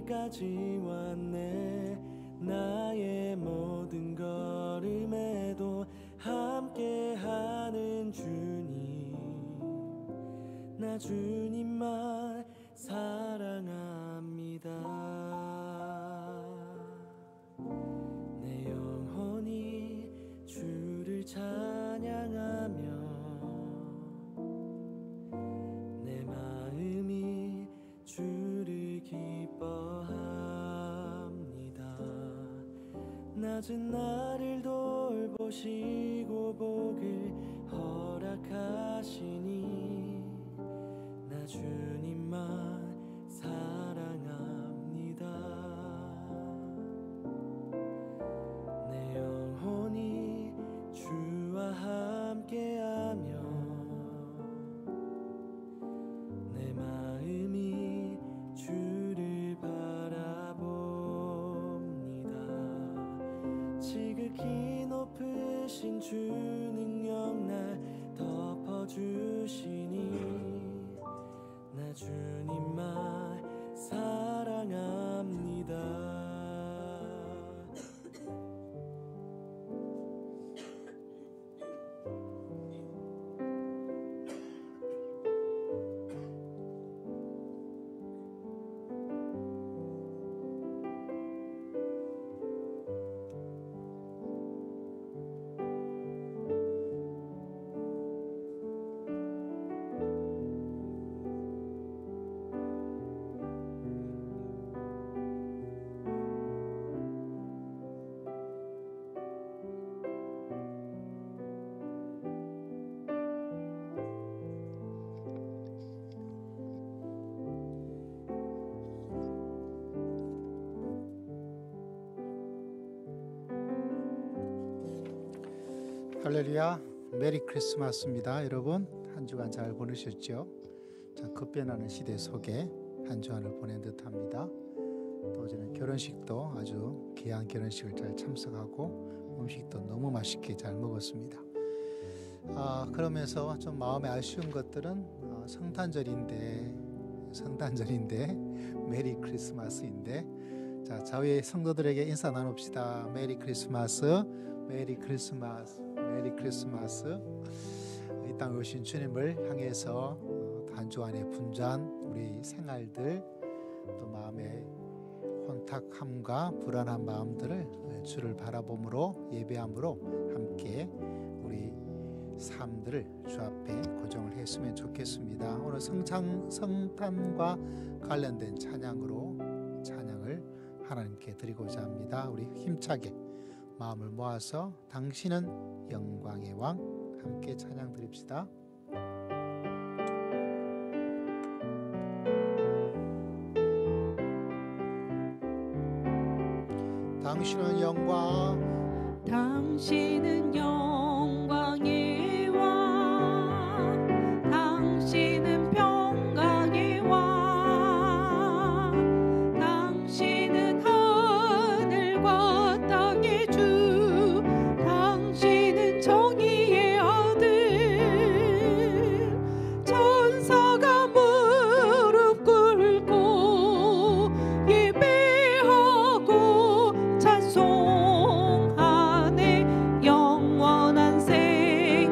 여기까지 왔네. 나의 모든 걸음에도 함께하는 주님, 나 주님만 사랑합니다. 내 영혼이 주를 찬양하며 내 마음이 주를 기뻐합니다. 낮은 나를 돌보시고 복을 허락하시니 나 주님만 사랑합니다. 내 영혼이 주와 함께하며 내 마음이 주를 바라봅니다. 지극히 높으신 주 능력 날 덮어주시니 나 주님만 사랑합니다. 할렐루야, 메리 크리스마스입니다. 여러분 한 주간 잘 보내셨죠? 참 급변하는 시대 속에 한 주간을 보낸 듯합니다. 또 저는 결혼식도 아주 귀한 결혼식을 잘 참석하고 음식도 너무 맛있게 잘 먹었습니다. 그러면서 좀 마음에 아쉬운 것들은 성탄절인데 메리 크리스마스인데, 자, 저희 성도들에게 인사 나눕시다. 메리 크리스마스, 메리 크리스마스, 메리 크리스마스. 이 땅에 오신 주님을 향해서 한 주간의 분주한 우리 생활들, 또 마음의 혼탁함과 불안한 마음들을 주를 바라봄으로, 예배함으로 함께 우리 삶들을 주 앞에 고정을 했으면 좋겠습니다. 오늘 성탄과 관련된 찬양을 하나님께 드리고자 합니다. 우리 힘차게 마음을 모아서 당신은 영광의 왕 함께 찬양 드립시다. 당신은 영광, 당신은 영광의 왕, 당신은 평강의 왕, 당신은 하늘과 땅의 주, 당신은 정의의 아들. 천사가 무릎 꿇고 예배하고 찬송하네. 영원한 생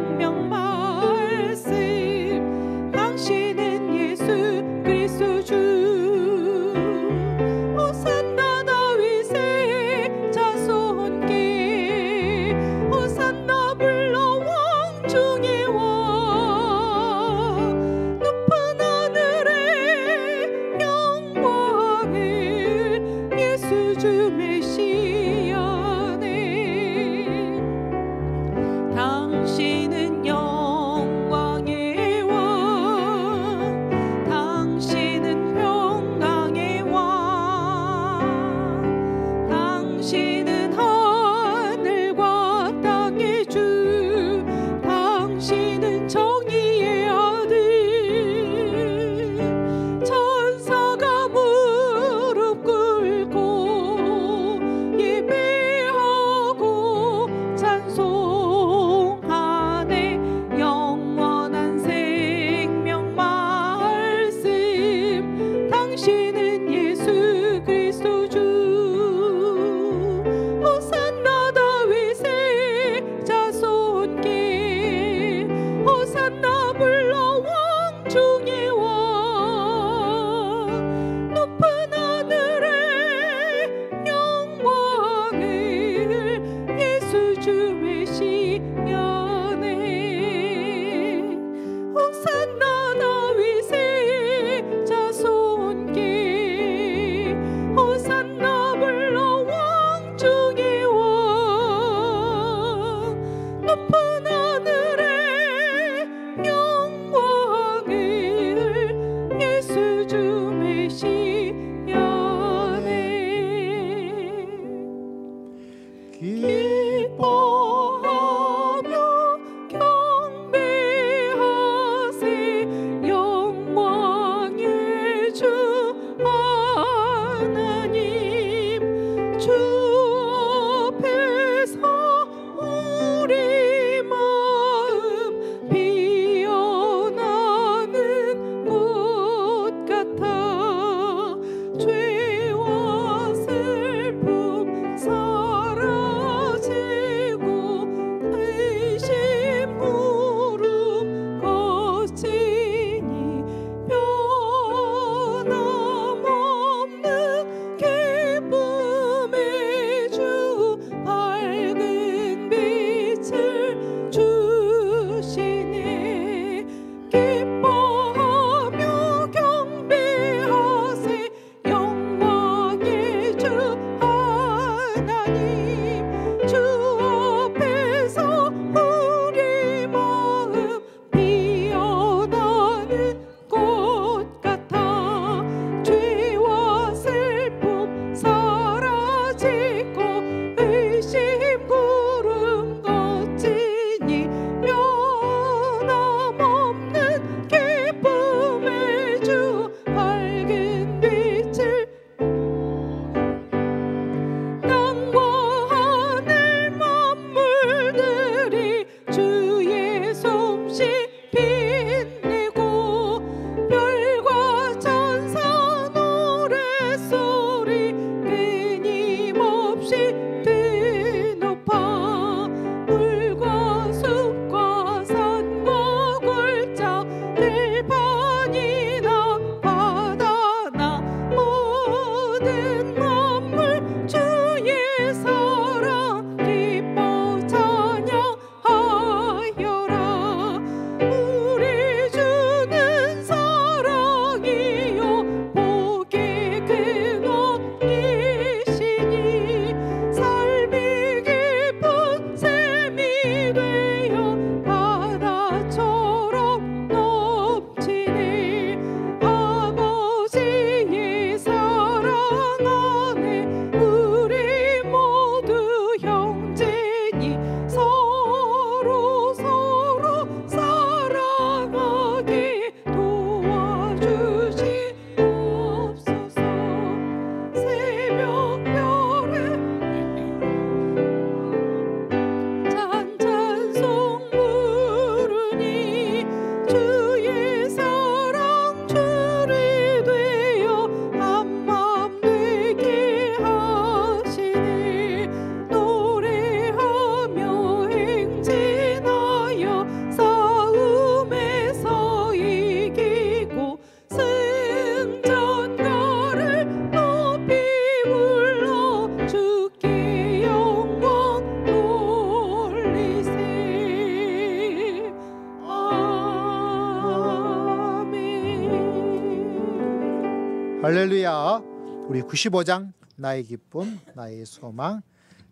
할렐루야. 우리 95장 나의 기쁨 나의 소망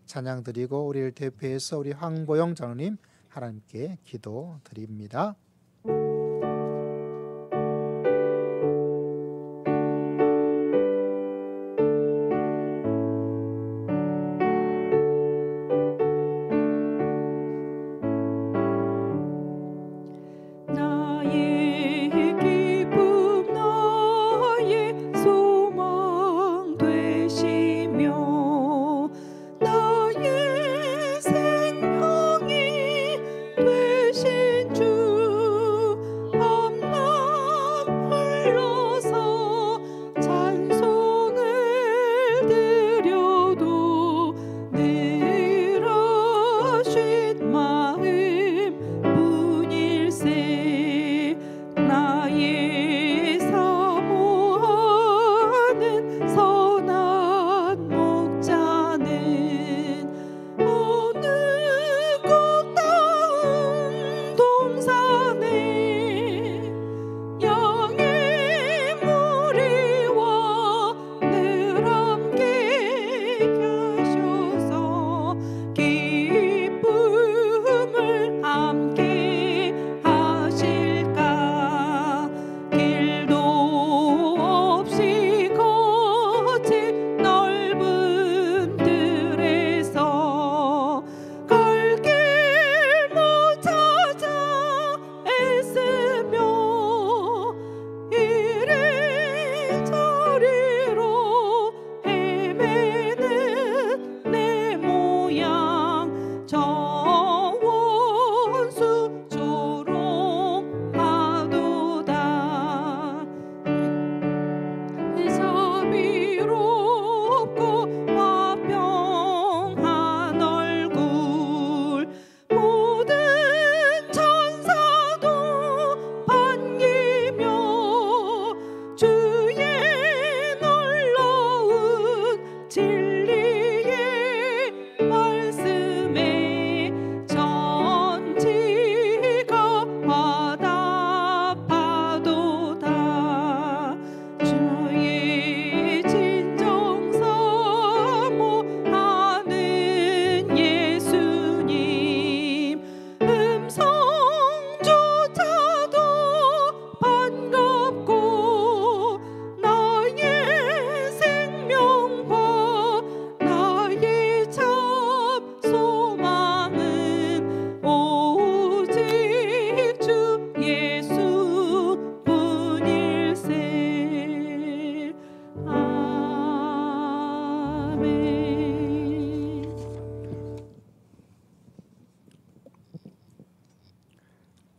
찬양 드리고 우리를 대표해서 우리 황보영 장로님 하나님께 기도 드립니다.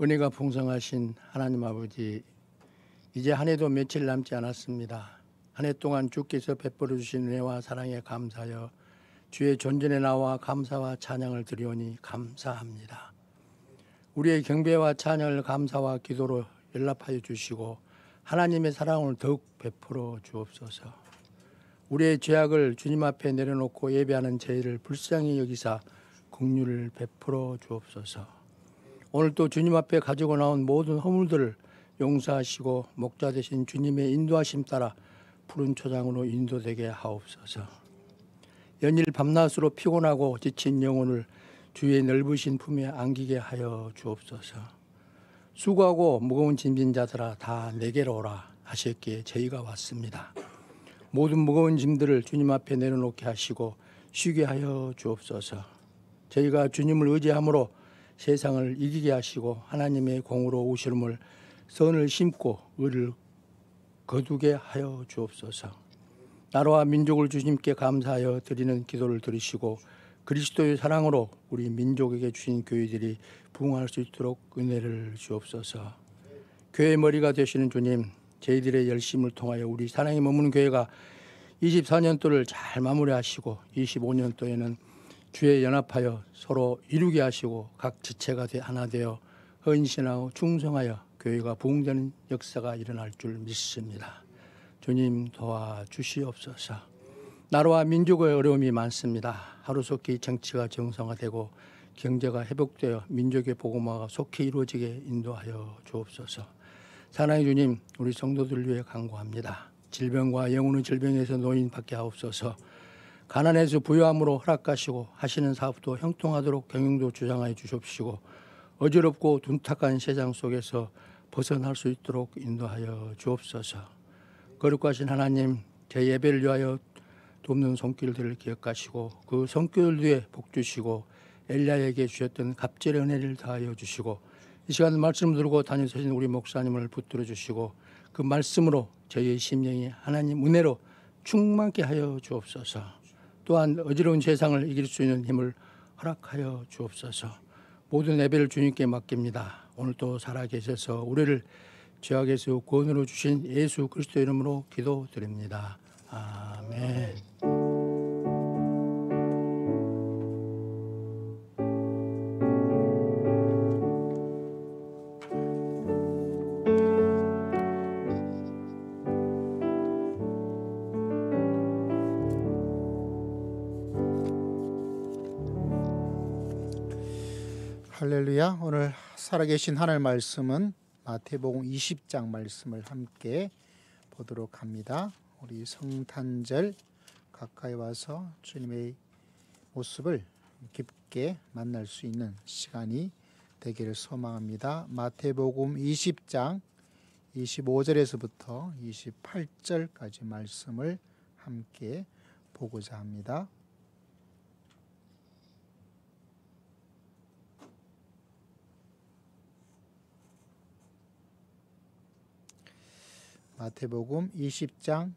은혜가 풍성하신 하나님 아버지, 이제 한 해도 며칠 남지 않았습니다. 한 해 동안 주께서 베풀어 주신 은혜와 사랑에 감사하여 주의 존전에 나와 감사와 찬양을 드리오니 감사합니다. 우리의 경배와 찬양을 감사와 기도로 연락하여 주시고 하나님의 사랑을 더욱 베풀어 주옵소서. 우리의 죄악을 주님 앞에 내려놓고 예배하는 저희를 불쌍히 여기사 긍휼을 베풀어 주옵소서. 오늘 또 주님 앞에 가지고 나온 모든 허물들을 용서하시고 목자 되신 주님의 인도하심 따라 푸른 초장으로 인도되게 하옵소서. 연일 밤낮으로 피곤하고 지친 영혼을 주의 넓으신 품에 안기게 하여 주옵소서. 수고하고 무거운 짐진 자들아 다 내게로 오라 하셨기에 저희가 왔습니다. 모든 무거운 짐들을 주님 앞에 내려놓게 하시고 쉬게 하여 주옵소서. 저희가 주님을 의지함으로 세상을 이기게 하시고 하나님의 공으로 오시름을 선을 심고 의를 거두게 하여 주옵소서. 나라와 민족을 주님께 감사하여 드리는 기도를 들으시고 그리스도의 사랑으로 우리 민족에게 주신 교회들이 부흥할 수 있도록 은혜를 주옵소서. 교회 머리가 되시는 주님, 저희들의 열심을 통하여 우리 사랑이 머무는 교회가 24년도를 잘 마무리하시고 25년도에는 주에 연합하여 서로 이루게 하시고 각 지체가 하나 되어 헌신하고 충성하여 교회가 부흥되는 역사가 일어날 줄 믿습니다. 주님 도와주시옵소서. 나라와 민족의 어려움이 많습니다. 하루속히 정치가 정상화되고 경제가 회복되어 민족의 복음화가 속히 이루어지게 인도하여 주옵소서. 사랑의 주님, 우리 성도들 위해 간구합니다. 질병과 영혼의 질병에서 노인받게 하옵소서. 가난해서 부유함으로 허락하시고 하시는 사업도 형통하도록 경영도 주장하여 주십시고 어지럽고 둔탁한 세상 속에서 벗어날 수 있도록 인도하여 주옵소서. 거룩하신 하나님, 제 예배를 위하여 돕는 손길들을 기억하시고 그 손길 위에 복 주시고 엘리야에게 주셨던 갑절의 은혜를 다하여 주시고 이 시간 말씀 들고 다니시는 우리 목사님을 붙들어 주시고 그 말씀으로 저희의 심령이 하나님 은혜로 충만케 하여 주옵소서. 또한 어지러운 세상을 이길 수 있는 힘을 허락하여 주옵소서. 모든 예배를 주님께 맡깁니다. 오늘도 살아계셔서 우리를 죄악에서 구원으로 주신 예수 그리스도 이름으로 기도드립니다. 아멘. 할렐루야. 오늘 살아계신 하나님의 말씀은 마태복음 20장 말씀을 함께 보도록 합니다. 우리 성탄절 가까이 와서 주님의 모습을 깊게 만날 수 있는 시간이 되기를 소망합니다. 마태복음 20장 25절에서부터 28절까지 말씀을 함께 보고자 합니다. 마태복음 20장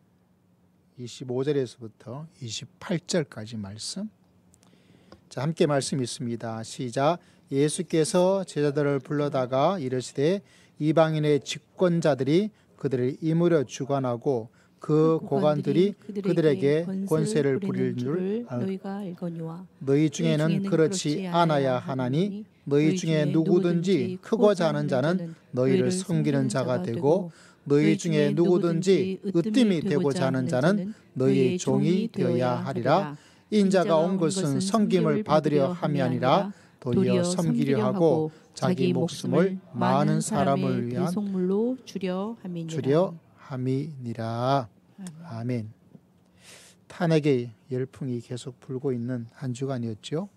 25절에서부터 28절까지 말씀. 자, 함께 말씀 있습니다. 시작. 예수께서 제자들을 불러다가 이르시되 이방인의 집권자들이 그들을 이무려 주관하고 그 고관들이 그들에게 권세를 부릴 줄 너희가 알거니와 너희 중에는 그렇지 않아야 하나니 너희 중에 누구든지 크고자 하는 자는 너희를 섬기는 자가 되고 너희 중에 누구든지 으뜸이 되고자 하는 자는 너희의 종이 되어야 하리라. 인자가 온 것은 섬김을 받으려 함이 아니라 도리어 섬기려 하고 자기 목숨을 많은 사람을 위한 대속물로 주려 함이니라. 아멘. 탄핵의 열풍이 계속 불고 있는 한 주간이었죠.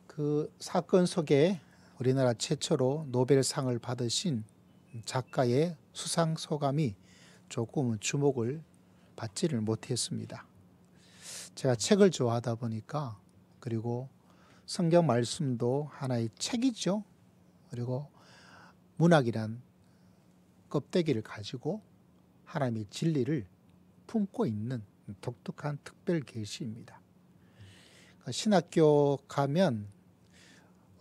그 사건 속에 우리나라 최초로 노벨상을 받으신 작가의 수상 소감이 조금은 주목을 받지를 못했습니다. 제가 책을 좋아하다 보니까, 그리고 성경 말씀도 하나의 책이죠. 그리고 문학이란 껍데기를 가지고 하나님의 진리를 품고 있는 독특한 특별 계시입니다. 신학교 가면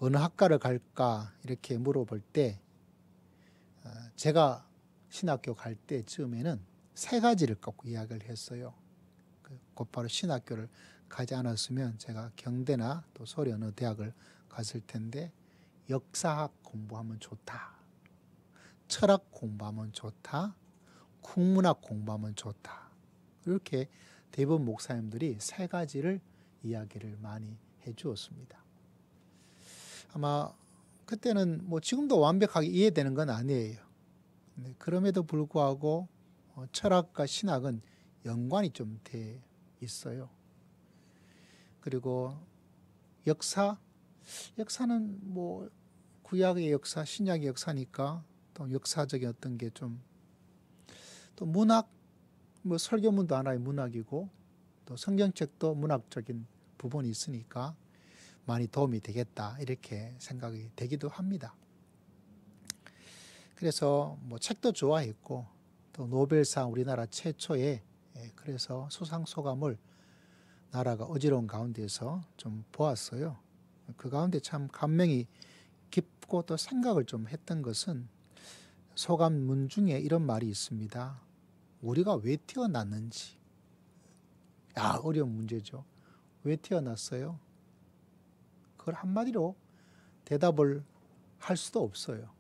어느 학과를 갈까 이렇게 물어볼 때 제가 신학교 갈 때쯤에는 세 가지를 꼭 이야기를 했어요. 곧바로 신학교를 가지 않았으면 제가 경대나 또 서울의 어느 대학을 갔을 텐데 역사학 공부하면 좋다, 철학 공부하면 좋다, 국문학 공부하면 좋다. 이렇게 대부분 목사님들이 세 가지를 이야기를 많이 해 주었습니다. 아마 그때는 뭐 지금도 완벽하게 이해되는 건 아니에요. 그럼에도 불구하고 철학과 신학은 연관이 좀 돼 있어요. 그리고 역사는 뭐 구약의 역사, 신약의 역사니까 또 역사적인 어떤 게 좀, 또 문학, 뭐 설교문도 하나의 문학이고 또 성경책도 문학적인 부분이 있으니까 많이 도움이 되겠다 이렇게 생각이 되기도 합니다. 그래서 뭐 책도 좋아했고 또 노벨상 우리나라 최초의 그래서 수상 소감을 나라가 어지러운 가운데서 좀 보았어요. 그 가운데 참 감명이 깊고 또 생각을 좀 했던 것은 소감문 중에 이런 말이 있습니다. 우리가 왜 태어났는지. 어려운 문제죠. 왜 태어났어요? 그걸 한마디로 대답을 할 수도 없어요.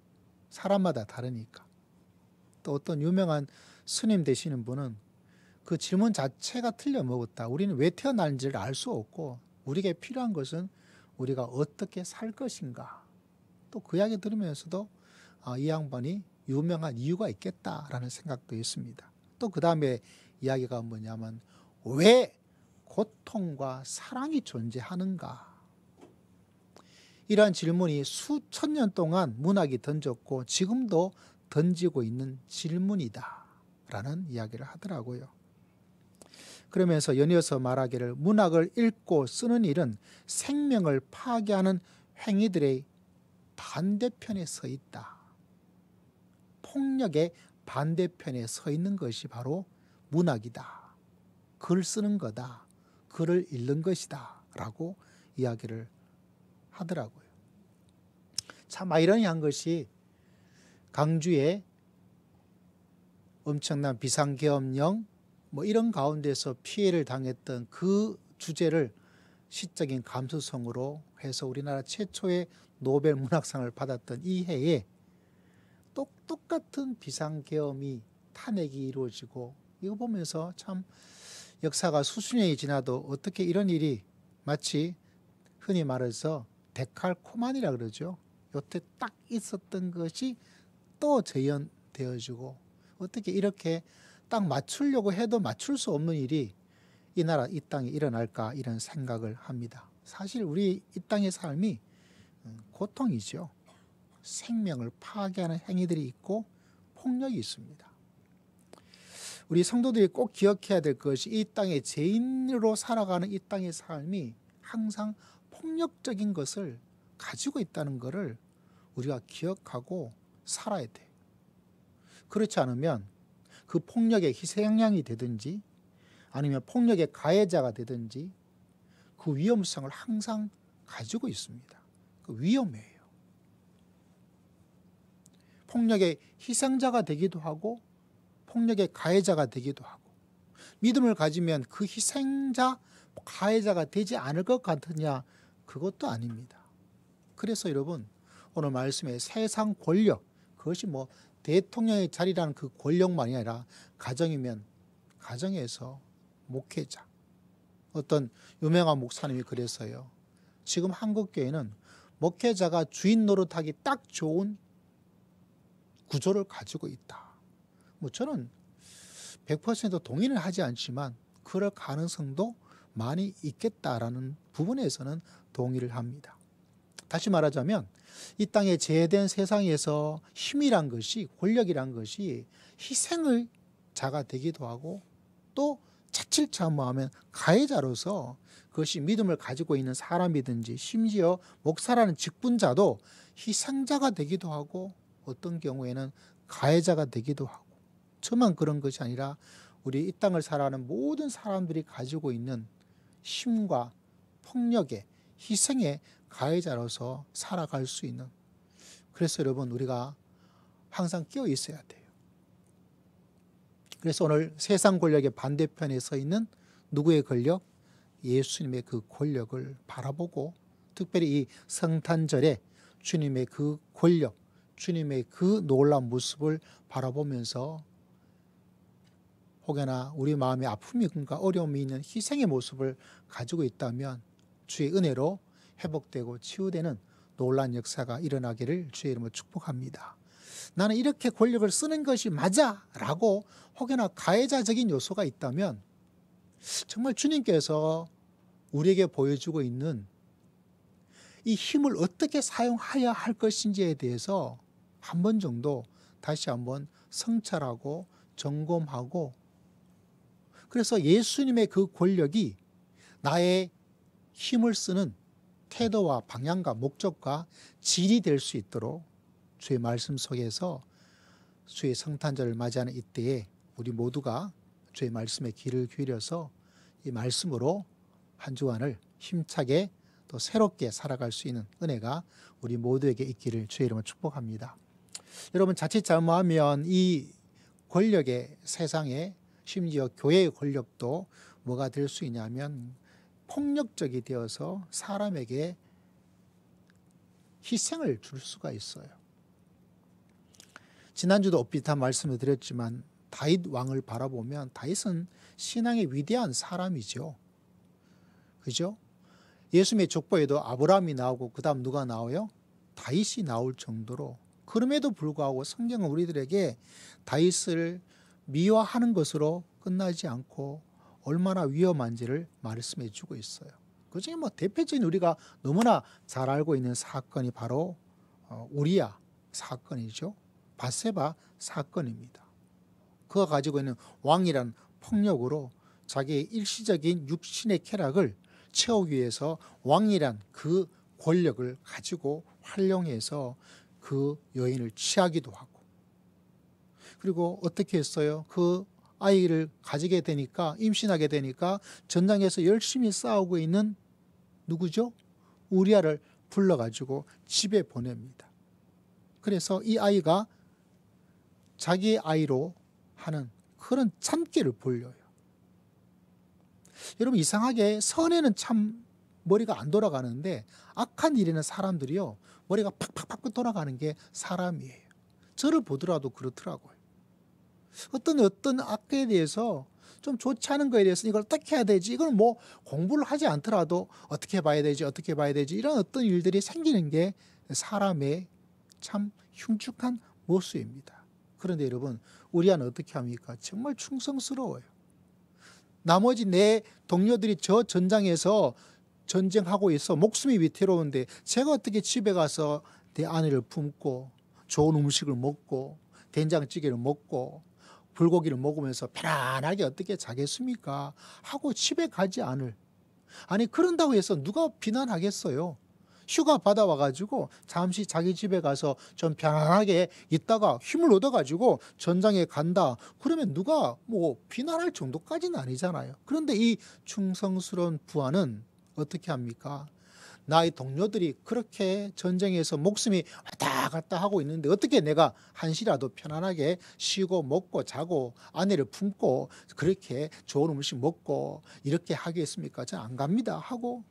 사람마다 다르니까. 또 어떤 유명한 스님 되시는 분은 그 질문 자체가 틀려 먹었다. 우리는 왜 태어났는지를 알 수 없고 우리에게 필요한 것은 우리가 어떻게 살 것인가. 또 그 이야기 들으면서도 이 양반이 유명한 이유가 있겠다라는 생각도 있습니다. 또 그 다음에 이야기가 뭐냐면 왜 고통과 사랑이 존재하는가? 이러한 질문이 수천 년 동안 문학이 던졌고 지금도 던지고 있는 질문이다 라는 이야기를 하더라고요. 그러면서 연이어서 말하기를 문학을 읽고 쓰는 일은 생명을 파괴하는 행위들의 반대편에 서 있다. 폭력의 반대편에 서 있는 것이 바로 문학이다. 글 쓰는 거다. 글을 읽는 것이다. 라고 이야기를 하더라고요. 참 아이러니한 것이 강주에 엄청난 비상계엄령 이런 가운데서 피해를 당했던 그 주제를 시적인 감수성으로 해서 우리나라 최초의 노벨 문학상을 받았던 이 해에 똑같은 비상계엄이 탄핵이 이루어지고 이거 보면서 참 역사가 수십 년이 지나도 어떻게 이런 일이 마치 흔히 말해서 데칼코마니라 그러죠. 요때 딱 있었던 것이 또 재현되어지고 어떻게 이렇게 딱 맞추려고 해도 맞출 수 없는 일이 이 나라 이 땅에 일어날까 이런 생각을 합니다. 사실 우리 이 땅의 삶이 고통이죠. 생명을 파괴하는 행위들이 있고 폭력이 있습니다. 우리 성도들이 꼭 기억해야 될 것이 이 땅의 죄인으로 살아가는 이 땅의 삶이 항상 폭력적인 것을 가지고 있다는 것을 우리가 기억하고 살아야 돼요. 그렇지 않으면 그 폭력의 희생양이 되든지 아니면 폭력의 가해자가 되든지 그 위험성을 항상 가지고 있습니다. 위험해요. 폭력의 희생자가 되기도 하고 폭력의 가해자가 되기도 하고 믿음을 가지면 그 희생자, 가해자가 되지 않을 것 같으냐? 그것도 아닙니다. 그래서 여러분 오늘 말씀에 세상 권력, 그것이 대통령의 자리라는 그 권력만이 아니라 가정이면 가정에서 목회자, 어떤 유명한 목사님이 그래서요. 지금 한국교회는 목회자가 주인 노릇하기 딱 좋은 구조를 가지고 있다. 저는 100% 동의는 하지 않지만 그럴 가능성도 많이 있겠다라는 부분에서는 동의를 합니다. 다시 말하자면 이 땅에 제된 세상에서 힘이란 것이, 권력이란 것이 희생의 자가 되기도 하고 또 자칫 잘못하면 가해자로서 그것이 믿음을 가지고 있는 사람이든지 심지어 목사라는 직분자도 희생자가 되기도 하고 어떤 경우에는 가해자가 되기도 하고 저만 그런 것이 아니라 우리 이 땅을 살아가는 모든 사람들이 가지고 있는 힘과 폭력의 희생의 가해자로서 살아갈 수 있는, 그래서 여러분 우리가 항상 끼어 있어야 돼요. 그래서 오늘 세상 권력의 반대편에 서 있는 누구의 권력? 예수님의 그 권력을 바라보고 특별히 이 성탄절에 주님의 그 권력, 주님의 그 놀라운 모습을 바라보면서 혹여나 우리 마음에 아픔이든가 어려움이 있는 희생의 모습을 가지고 있다면 주의 은혜로 회복되고 치유되는 놀라운 역사가 일어나기를 주의 이름으로 축복합니다. 나는 이렇게 권력을 쓰는 것이 맞아 라고 혹여나 가해자적인 요소가 있다면 정말 주님께서 우리에게 보여주고 있는 이 힘을 어떻게 사용해야 할 것인지에 대해서 한 번 정도 다시 한번 성찰하고 점검하고, 그래서 예수님의 그 권력이 나의 힘을 쓰는 태도와 방향과 목적과 질이 될 수 있도록 주의 말씀 속에서 주의 성탄절을 맞이하는 이때에 우리 모두가 주의 말씀에 귀를 기울여서 이 말씀으로 한 주간을 힘차게 또 새롭게 살아갈 수 있는 은혜가 우리 모두에게 있기를 주의 이름으로 축복합니다. 여러분 자칫 잘못하면 이 권력의 세상에 심지어 교회의 권력도 뭐가 될 수 있냐면 폭력적이 되어서 사람에게 희생을 줄 수가 있어요. 지난주도 엇비슷한 말씀을 드렸지만 다윗 왕을 바라보면 다윗은 신앙의 위대한 사람이죠. 그죠? 예수님의 족보에도 아브라함이 나오고 그 다음 누가 나와요? 다윗이 나올 정도로 그럼에도 불구하고 성경은 우리들에게 다윗을 미화하는 것으로 끝나지 않고 얼마나 위험한지를 말씀해 주고 있어요. 그중에 대표적인 우리가 너무나 잘 알고 있는 사건이 바로 우리야 사건이죠. 밧세바 사건입니다. 그가 가지고 있는 왕이란 폭력으로 자기의 일시적인 육신의 쾌락을 채우기 위해서 왕이란 그 권력을 가지고 활용해서 그 여인을 취하기도 하고, 그리고 어떻게 했어요? 그 아이를 가지게 되니까, 임신하게 되니까 전장에서 열심히 싸우고 있는 누구죠? 우리아를 불러가지고 집에 보냅니다. 그래서 이 아이가 자기의 아이로 하는 그런 참기를 보여요. 여러분, 이상하게 선에는 참 머리가 안 돌아가는데 악한 일에는 사람들이요, 머리가 팍팍팍 돌아가는 게 사람이에요. 저를 보더라도 그렇더라고요. 어떤 악에 대해서 좀 좋지 않은 거에 대해서 이걸 어떻게 해야 되지, 이걸 공부를 하지 않더라도 어떻게 봐야 되지, 어떻게 봐야 되지, 이런 어떤 일들이 생기는 게 사람의 참 흉측한 모습입니다. 그런데 여러분, 우리아는 어떻게 합니까? 정말 충성스러워요. 나머지 내 동료들이 저 전장에서 전쟁하고 있어 목숨이 위태로운데 제가 어떻게 집에 가서 내 아내를 품고 좋은 음식을 먹고 된장찌개를 먹고 불고기를 먹으면서 편안하게 어떻게 자겠습니까? 하고 집에 가지 않을. 아니, 그런다고 해서 누가 비난하겠어요? 휴가 받아와가지고 잠시 자기 집에 가서 좀 편안하게 있다가 힘을 얻어가지고 전장에 간다. 그러면 누가 비난할 정도까지는 아니잖아요. 그런데 이 충성스러운 부하는 어떻게 합니까? 나의 동료들이 그렇게 전쟁에서 목숨이 왔다 갔다 하고 있는데 어떻게 내가 한시라도 편안하게 쉬고 먹고 자고 아내를 품고 그렇게 좋은 음식 먹고 이렇게 하겠습니까? 저는 안 갑니다 하고.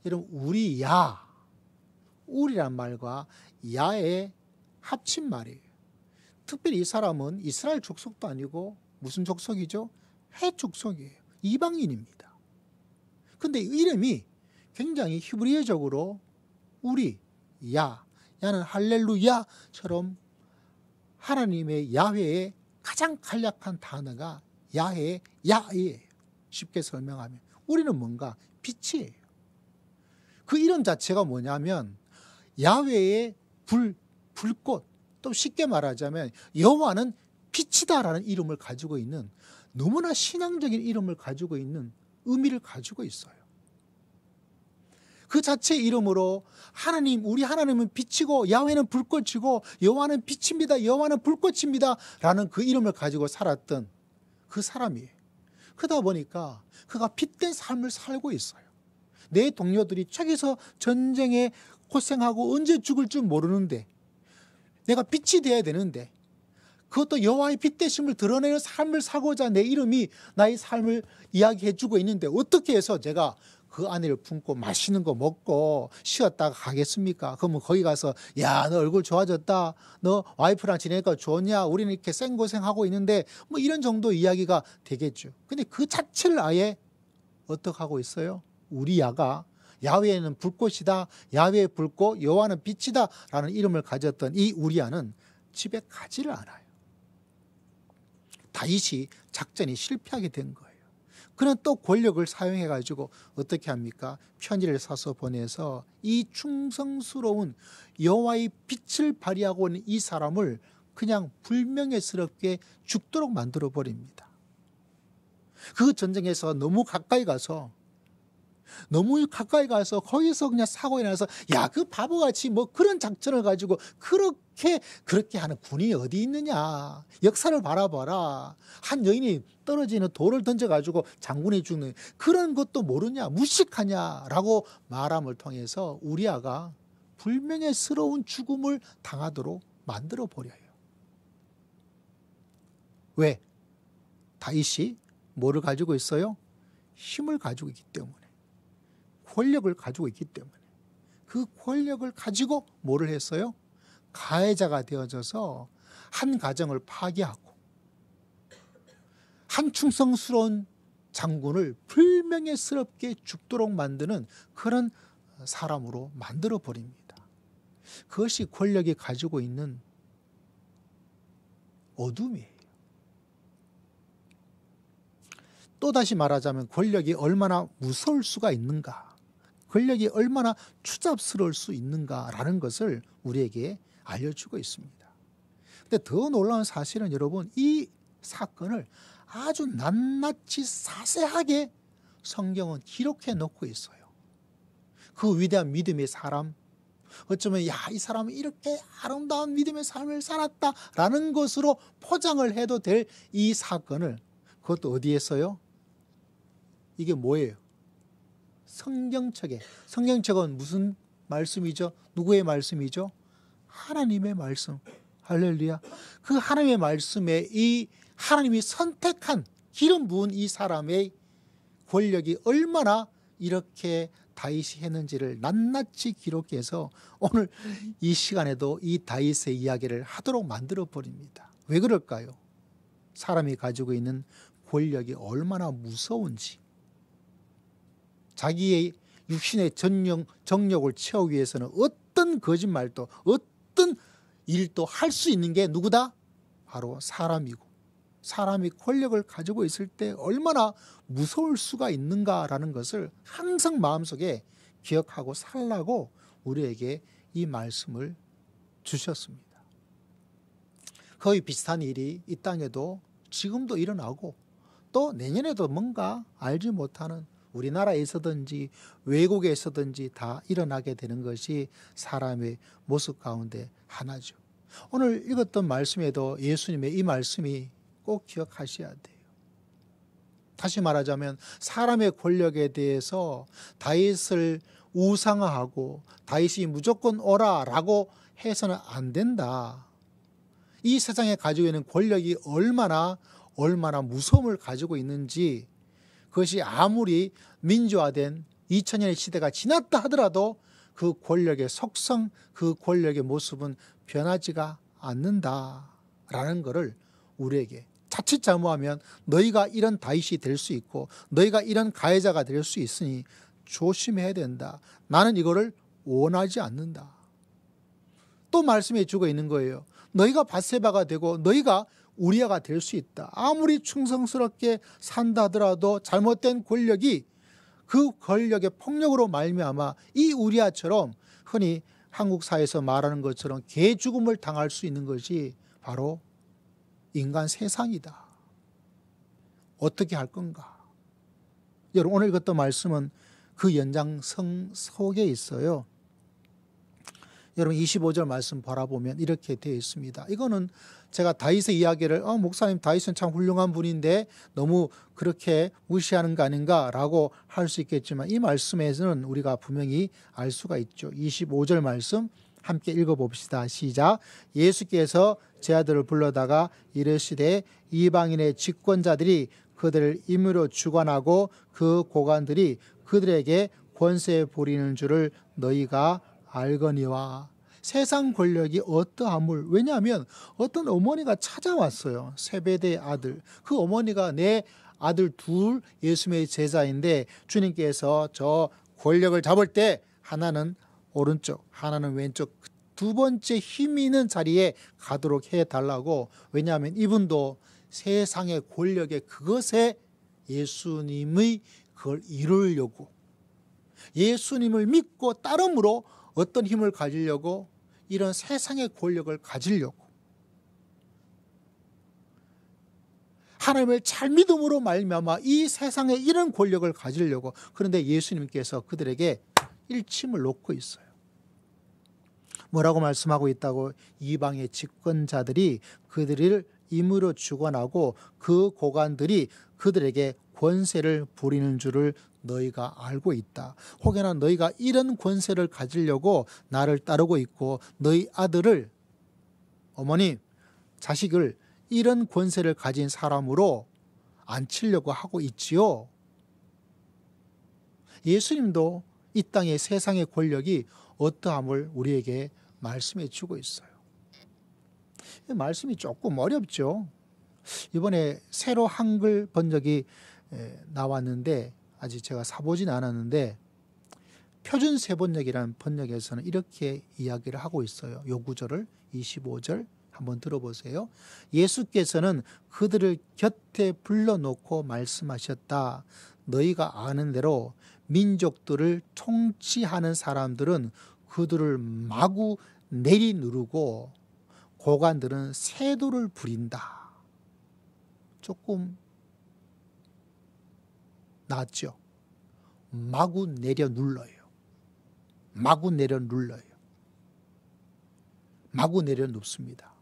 여러분, 우리란 말과 야의 합친 말이에요. 특별히 이 사람은 이스라엘 족속도 아니고 무슨 족속이죠? 헷 족속이에요. 이방인입니다. 근데 이름이 굉장히 히브리어적으로 야는 할렐루야처럼 하나님의 야훼의 가장 간략한 단어가 야예요. 쉽게 설명하면 우리는 뭔가 빛이에요. 그 이름 자체가 뭐냐면 야훼의 불꽃, 또 쉽게 말하자면 여호와는 빛이다라는 이름을 가지고 있는, 너무나 신앙적인 이름을 가지고 있는 의미를 가지고 있어요. 그 자체의 이름으로 우리 하나님은 빛이고 야훼는 불꽃이고 여호와는 빛입니다, 여호와는 불꽃입니다 라는 그 이름을 가지고 살았던 그 사람이에요. 그러다 보니까 그가 빛된 삶을 살고 있어요. 내 동료들이 저기서 전쟁에 고생하고 언제 죽을 줄 모르는데 내가 빛이 되어야 되는데, 그것도 여호와의 빛되심을 드러내는 삶을 살고자 내 이름이 나의 삶을 이야기해 주고 있는데 어떻게 해서 제가 그 아내를 품고 맛있는 거 먹고 쉬었다가 가겠습니까? 그러면 거기 가서 야, 너 얼굴 좋아졌다, 너 와이프랑 지내니까 좋냐, 우리는 이렇게 생고생하고 있는데 이런 정도 이야기가 되겠죠. 근데 그 자체를 아예 어떻게 하고 있어요? 우리야가 야훼는 불꽃이다, 야훼의 불꽃, 여호와는 빛이다 라는 이름을 가졌던 이 우리야는 집에 가지를 않아요. 다윗이 작전이 실패하게 된 거예요. 그는 또 권력을 사용해 가지고 어떻게 합니까? 편지를 써서 보내서 이 충성스러운 여호와의 빛을 발휘하고 있는 이 사람을 그냥 불명예스럽게 죽도록 만들어 버립니다. 그 전쟁에서 너무 가까이 가서 거기서 그냥 사고가 나서 야, 그 바보같이 그런 작전을 가지고 그렇게 하는 군이 어디 있느냐, 역사를 바라봐라, 한 여인이 떨어지는 돌을 던져가지고 장군이 죽는 그런 것도 모르냐, 무식하냐라고 말함을 통해서 우리아가 불명예스러운 죽음을 당하도록 만들어 버려요. 왜? 다윗이 뭐를 가지고 있어요? 힘을 가지고 있기 때문에, 권력을 가지고 있기 때문에. 그 권력을 가지고 뭐를 했어요? 가해자가 되어져서 한 가정을 파괴하고 한 충성스러운 장군을 불명예스럽게 죽도록 만드는 그런 사람으로 만들어 버립니다. 그것이 권력이 가지고 있는 어둠이에요. 또다시 말하자면 권력이 얼마나 무서울 수가 있는가, 권력이 얼마나 추잡스러울 수 있는가라는 것을 우리에게 알려주고 있습니다. 근데 더 놀라운 사실은 여러분, 이 사건을 아주 낱낱이 자세하게 성경은 기록해 놓고 있어요. 그 위대한 믿음의 사람, 어쩌면 이 사람은 이렇게 아름다운 믿음의 삶을 살았다라는 것으로 포장을 해도 될 이 사건을, 그것도 어디에서요? 이게 뭐예요? 성경책에. 성경책은 무슨 말씀이죠? 누구의 말씀이죠? 하나님의 말씀. 할렐루야. 그 하나님의 말씀에 이 하나님이 선택한 기름 부은 이 사람의 권력이 얼마나 이렇게 다윗이 했는지를 낱낱이 기록해서 오늘 이 시간에도 이 다윗의 이야기를 하도록 만들어 버립니다. 왜 그럴까요? 사람이 가지고 있는 권력이 얼마나 무서운지, 자기의 육신의 정욕을 채우기 위해서는 어떤 거짓말도 어떤 일도 할 수 있는 게 누구다? 바로 사람이고, 사람이 권력을 가지고 있을 때 얼마나 무서울 수가 있는가라는 것을 항상 마음속에 기억하고 살라고 우리에게 이 말씀을 주셨습니다. 거의 비슷한 일이 이 땅에도 지금도 일어나고, 또 내년에도 뭔가 알지 못하는, 우리나라에서든지 외국에서든지 다 일어나게 되는 것이 사람의 모습 가운데 하나죠. 오늘 읽었던 말씀에도 예수님의 이 말씀이 꼭 기억하셔야 돼요. 다시 말하자면 사람의 권력에 대해서 다윗을 우상화하고 다윗이 무조건 오라라고 해서는 안 된다. 이 세상에 가지고 있는 권력이 얼마나 무서움을 가지고 있는지, 그것이 아무리 민주화된 2000년의 시대가 지났다 하더라도 그 권력의 속성, 그 권력의 모습은 변하지가 않는다라는 것을 우리에게, 자칫 잘못하면 너희가 이런 다윗이 될 수 있고 너희가 이런 가해자가 될 수 있으니 조심해야 된다. 나는 이거를 원하지 않는다. 또 말씀해 주고 있는 거예요. 너희가 밧세바가 되고 너희가 우리아가 될 수 있다. 아무리 충성스럽게 산다 하더라도 잘못된 권력이, 그 권력의 폭력으로 말미암아 이 우리아처럼 흔히 한국 사회에서 말하는 것처럼 개 죽음을 당할 수 있는 것이 바로 인간 세상이다. 어떻게 할 건가? 여러분, 오늘 읽었던 말씀은 그 연장성 속에 있어요. 여러분 25절 말씀 바라보면 이렇게 되어 있습니다. 이거는 제가 다윗의 이야기를 목사님 다윗은 참 훌륭한 분인데 너무 그렇게 무시하는 거 아닌가 라고 할 수 있겠지만, 이 말씀에서는 우리가 분명히 알 수가 있죠. 25절 말씀 함께 읽어봅시다. 시작. 예수께서 제 아들을 불러다가 이르시되 이방인의 집권자들이 그들을 임의로 주관하고 그 고관들이 그들에게 권세 부리는 줄을 너희가 알거니와. 세상 권력이 어떠함을, 왜냐하면 어떤 어머니가 찾아왔어요. 세베대의 아들. 그 어머니가 내 아들 둘 예수님의 제자인데 주님께서 저 권력을 잡을 때 하나는 오른쪽 하나는 왼쪽, 두 번째 힘이 있는 자리에 가도록 해달라고. 왜냐하면 이분도 세상의 권력에, 그것에 예수님의 그걸 이루려고, 예수님을 믿고 따름으로 어떤 힘을 가지려고, 이런 세상의 권력을 가지려고, 하나님을 잘 믿음으로 말미암아 이 세상에 이런 권력을 가지려고. 그런데 예수님께서 그들에게 일침을 놓고 있어요. 뭐라고 말씀하고 있다고? 이방의 집권자들이 그들을 임의로 주관하고 그 고관들이 그들에게 권세를 부리는 줄을 너희가 알고 있다. 혹여나 너희가 이런 권세를 가지려고 나를 따르고 있고 너희 아들을, 어머니, 자식을 이런 권세를 가진 사람으로 앉히려고 하고 있지요. 예수님도 이 땅의 세상의 권력이 어떠함을 우리에게 말씀해 주고 있어요. 말씀이 조금 어렵죠. 이번에 새로 한글 번역이 나왔는데 아직 제가 사보진 않았는데, 표준 세번역이라는 번역에서는 이렇게 이야기를 하고 있어요. 요 구절을 25절 한번 들어보세요. 예수께서는 그들을 곁에 불러놓고 말씀하셨다. 너희가 아는 대로 민족들을 통치하는 사람들은 그들을 마구 내리누르고 고관들은 세도를 부린다. 조금 낫죠. 마구 내려 눌러요. 마구 내려 눌러요. 마구 내려 눕습니다.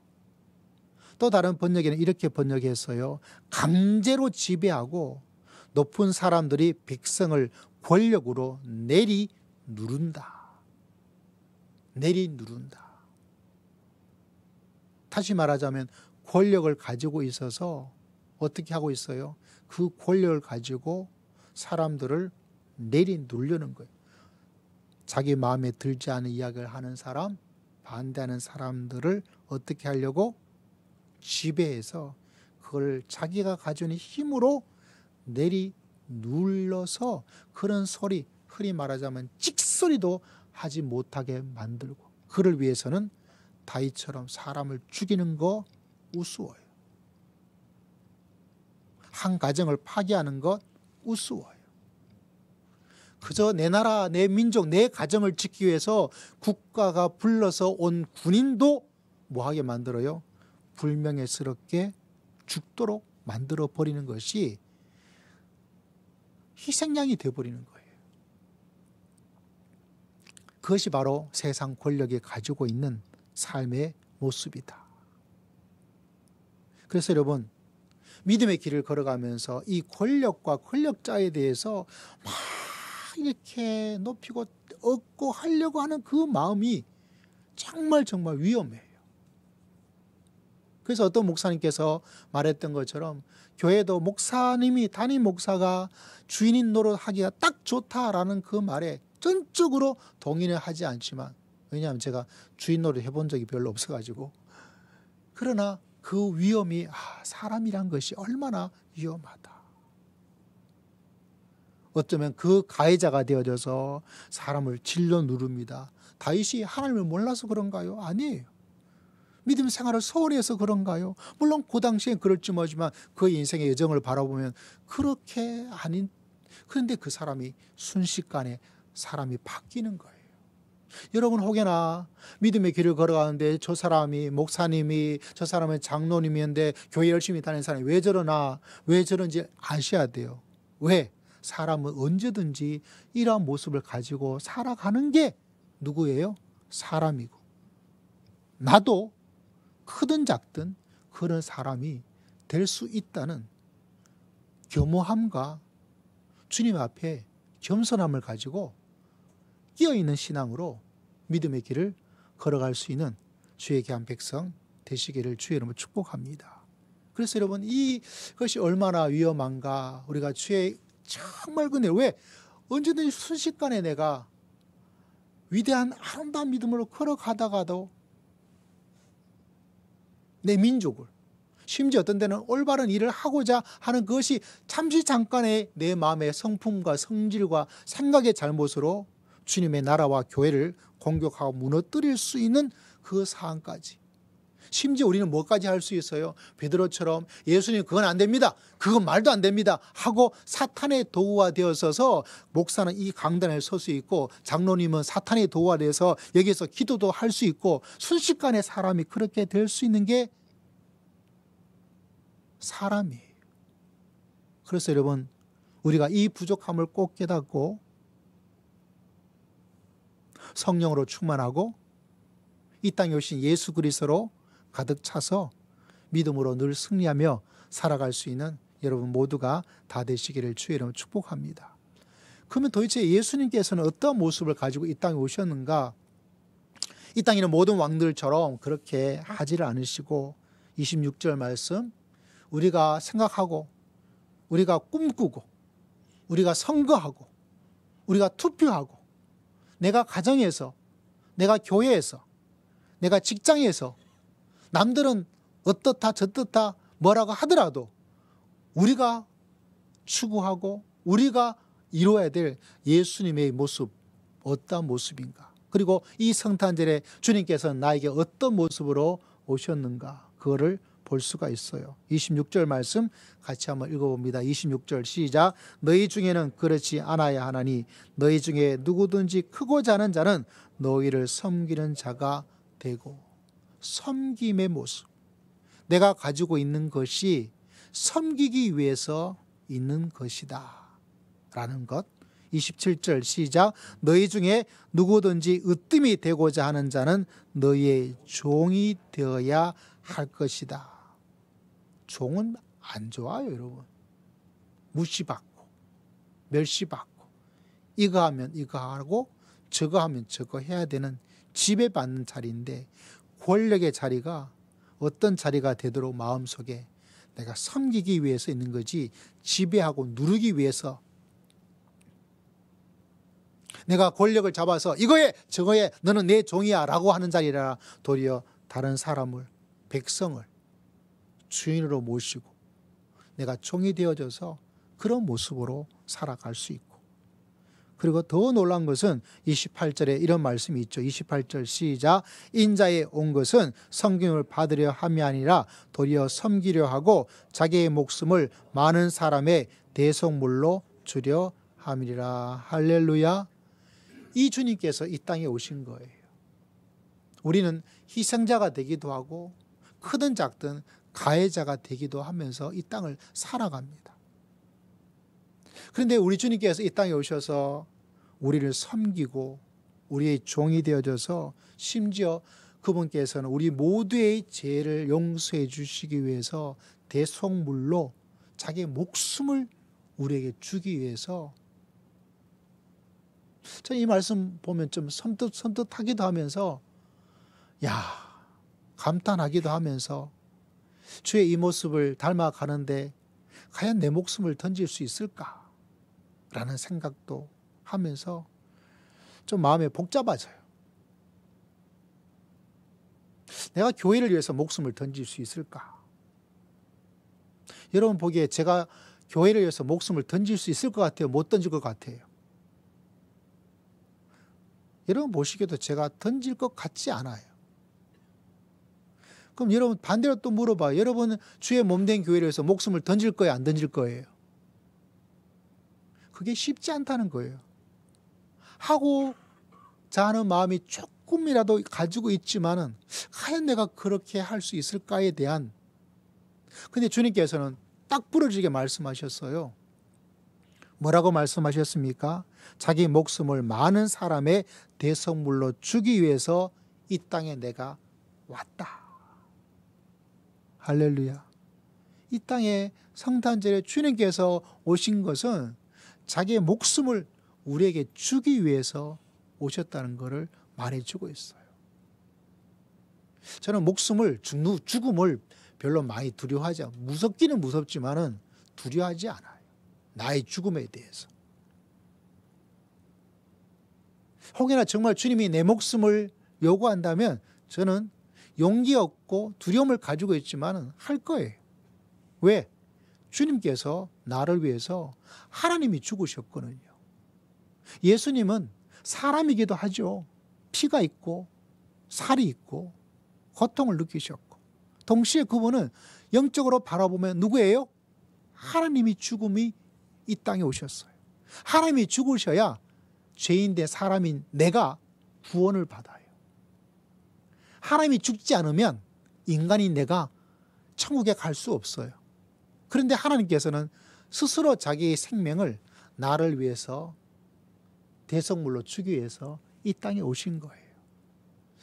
또 다른 번역에는 이렇게 번역했어요. 강제로 지배하고 높은 사람들이 백성을 권력으로 내리 누른다. 내리 누른다. 다시 말하자면 권력을 가지고 있어서 어떻게 하고 있어요? 그 권력을 가지고 사람들을 내리 누르는 거예요. 자기 마음에 들지 않은 이야기를 하는 사람, 반대하는 사람들을 어떻게 하려고? 지배해서 그걸 자기가 가지고 있는 힘으로 내리 눌러서 그런 소리, 흔히 말하자면 찍소리도 하지 못하게 만들고, 그를 위해서는 다윗처럼 사람을 죽이는 거 우스워요. 한 가정을 파괴하는 것 우스워요. 그저 내 나라, 내 민족, 내 가정을 지키기 위해서 국가가 불러서 온 군인도 뭐하게 만들어요? 불명예스럽게 죽도록 만들어 버리는 것이 희생양이 되어버리는 거예요. 그것이 바로 세상 권력이 가지고 있는 삶의 모습이다. 그래서 여러분, 믿음의 길을 걸어가면서 이 권력과 권력자에 대해서 막 이렇게 높이고 얻고 하려고 하는 그 마음이 정말 위험해요. 그래서 어떤 목사님께서 말했던 것처럼 교회도 목사님이, 담임 목사가 주인인 노릇하기가 딱 좋다라는 그 말에 전적으로 동의는 하지 않지만, 왜냐하면 제가 주인 노릇 해본 적이 별로 없어가지고, 그러나 그 위험이, 사람이란 것이 얼마나 위험하다. 어쩌면 그 가해자가 되어져서 사람을 질러 누릅니다. 다윗이 하나님을 몰라서 그런가요? 아니에요. 믿음 생활을 소홀히 해서 그런가요? 물론 그 당시엔 그럴지 모르지만 그 인생의 여정을 바라보면 그렇게 아닌, 그런데 그 사람이 순식간에 사람이 바뀌는 거예요. 여러분, 혹여나 믿음의 길을 걸어가는데 저 사람이 목사님이, 저 사람은 장로님이었는데 교회 열심히 다니는 사람이 왜 저러나, 왜 저런지 아셔야 돼요. 왜? 사람은 언제든지 이러한 모습을 가지고 살아가는 게 누구예요? 사람이고, 나도 크든 작든 그런 사람이 될 수 있다는 겸허함과 주님 앞에 겸손함을 가지고 끼어있는 신앙으로 믿음의 길을 걸어갈 수 있는 주의 귀한 백성 되시기를 주의 이름으로 축복합니다. 그래서 여러분, 이것이 얼마나 위험한가. 우리가 주의 정말 그네요. 왜? 언제든지 순식간에 내가 위대한 아름다운 믿음으로 걸어가다가도 내 민족을, 심지어 어떤 때는 올바른 일을 하고자 하는 그것이 잠시 잠깐의 내 마음의 성품과 성질과 생각의 잘못으로 주님의 나라와 교회를 공격하고 무너뜨릴 수 있는 그 상황까지, 심지어 우리는 뭐까지 할 수 있어요? 베드로처럼 예수님 그건 안 됩니다, 그건 말도 안 됩니다 하고 사탄의 도구가 되어서서, 목사는 이 강단에 설 수 있고 장로님은 사탄의 도구가 되어서 여기서 기도도 할 수 있고, 순식간에 사람이 그렇게 될 수 있는 게 사람이에요. 그래서 여러분, 우리가 이 부족함을 꼭 깨닫고 성령으로 충만하고 이 땅에 오신 예수 그리스도로 가득 차서 믿음으로 늘 승리하며 살아갈 수 있는 여러분 모두가 다 되시기를 주의 이름으로 축복합니다. 그러면 도대체 예수님께서는 어떤 모습을 가지고 이 땅에 오셨는가? 이 땅에 있는 모든 왕들처럼 그렇게 하지를 않으시고, 26절 말씀, 우리가 생각하고, 우리가 꿈꾸고, 우리가 선거하고, 우리가 투표하고, 내가 가정에서, 내가 교회에서, 내가 직장에서, 남들은 어떻다 저떻다 뭐라고 하더라도 우리가 추구하고 우리가 이루어야 될 예수님의 모습, 어떠한 모습인가? 그리고 이 성탄절에 주님께서는 나에게 어떤 모습으로 오셨는가? 그거를 볼 수가 있어요. 26절 말씀 같이 한번 읽어봅니다. 26절 시작. 너희 중에는 그렇지 않아야 하나니 너희 중에 누구든지 크고자 하는 자는 너희를 섬기는 자가 되고. 섬김의 모습. 내가 가지고 있는 것이 섬기기 위해서 있는 것이다 라는 것. 27절 시작. 너희 중에 누구든지 으뜸이 되고자 하는 자는 너희의 종이 되어야 할 것이다. 종은 안 좋아요, 여러분. 무시받고 멸시받고 이거 하면 이거 하고 저거 하면 저거 해야 되는 지배받는 자리인데, 권력의 자리가 어떤 자리가 되도록 마음속에 내가 섬기기 위해서 있는 거지 지배하고 누르기 위해서, 내가 권력을 잡아서 이거에 저거에 너는 내 종이야 라고 하는 자리라 도리어 다른 사람을, 백성을 주인으로 모시고 내가 종이 되어져서 그런 모습으로 살아갈 수 있고. 그리고 더 놀란 것은 28절에 이런 말씀이 있죠. 28절 시작. 인자에 온 것은 섬김을 받으려 함이 아니라 도리어 섬기려 하고 자기의 목숨을 많은 사람의 대속물로 주려 함이리라. 할렐루야. 이 주님께서 이 땅에 오신 거예요. 우리는 희생자가 되기도 하고 크든 작든 가해자가 되기도 하면서 이 땅을 살아갑니다. 그런데 우리 주님께서 이 땅에 오셔서 우리를 섬기고 우리의 종이 되어져서 심지어 그분께서는 우리 모두의 죄를 용서해 주시기 위해서 대속물로 자기의 목숨을 우리에게 주기 위해서, 저는 이 말씀 보면 좀 섬뜩하기도 하면서 감탄하기도 하면서 주의 이 모습을 닮아가는데 과연 내 목숨을 던질 수 있을까라는 생각도 하면서 좀 마음이 복잡해져요. 내가 교회를 위해서 목숨을 던질 수 있을까? 여러분 보기에 제가 교회를 위해서 목숨을 던질 수 있을 것 같아요? 못 던질 것 같아요? 여러분 보시기에도 제가 던질 것 같지 않아요. 그럼 여러분 반대로 또 물어봐요. 여러분은 주의 몸된 교회를 위해서 목숨을 던질 거예요? 안 던질 거예요? 그게 쉽지 않다는 거예요. 하고자 하는 마음이 조금이라도 가지고 있지만은 과연 내가 그렇게 할 수 있을까에 대한, 근데 주님께서는 딱 부러지게 말씀하셨어요. 뭐라고 말씀하셨습니까? 자기 목숨을 많은 사람의 대속물로 주기 위해서 이 땅에 내가 왔다. 할렐루야. 이 땅에 성탄절에 주님께서 오신 것은 자기의 목숨을 우리에게 주기 위해서 오셨다는 것을 말해주고 있어요. 저는 죽음을 별로 많이 두려워하지 않아요. 무섭기는 무섭지만은 두려워하지 않아요. 나의 죽음에 대해서. 혹여나 정말 주님이 내 목숨을 요구한다면 저는 용기 없고 두려움을 가지고 있지만 할 거예요. 왜? 주님께서 나를 위해서 하나님이 죽으셨거든요. 예수님은 사람이기도 하죠. 피가 있고 살이 있고 고통을 느끼셨고, 동시에 그분은 영적으로 바라보면 누구예요? 하나님이 죽음이 이 땅에 오셨어요. 하나님이 죽으셔야 죄인된 사람인 내가 구원을 받아요. 하나님이 죽지 않으면 인간인 내가 천국에 갈 수 없어요. 그런데 하나님께서는 스스로 자기의 생명을 나를 위해서 대속물로 주기 위해서 이 땅에 오신 거예요.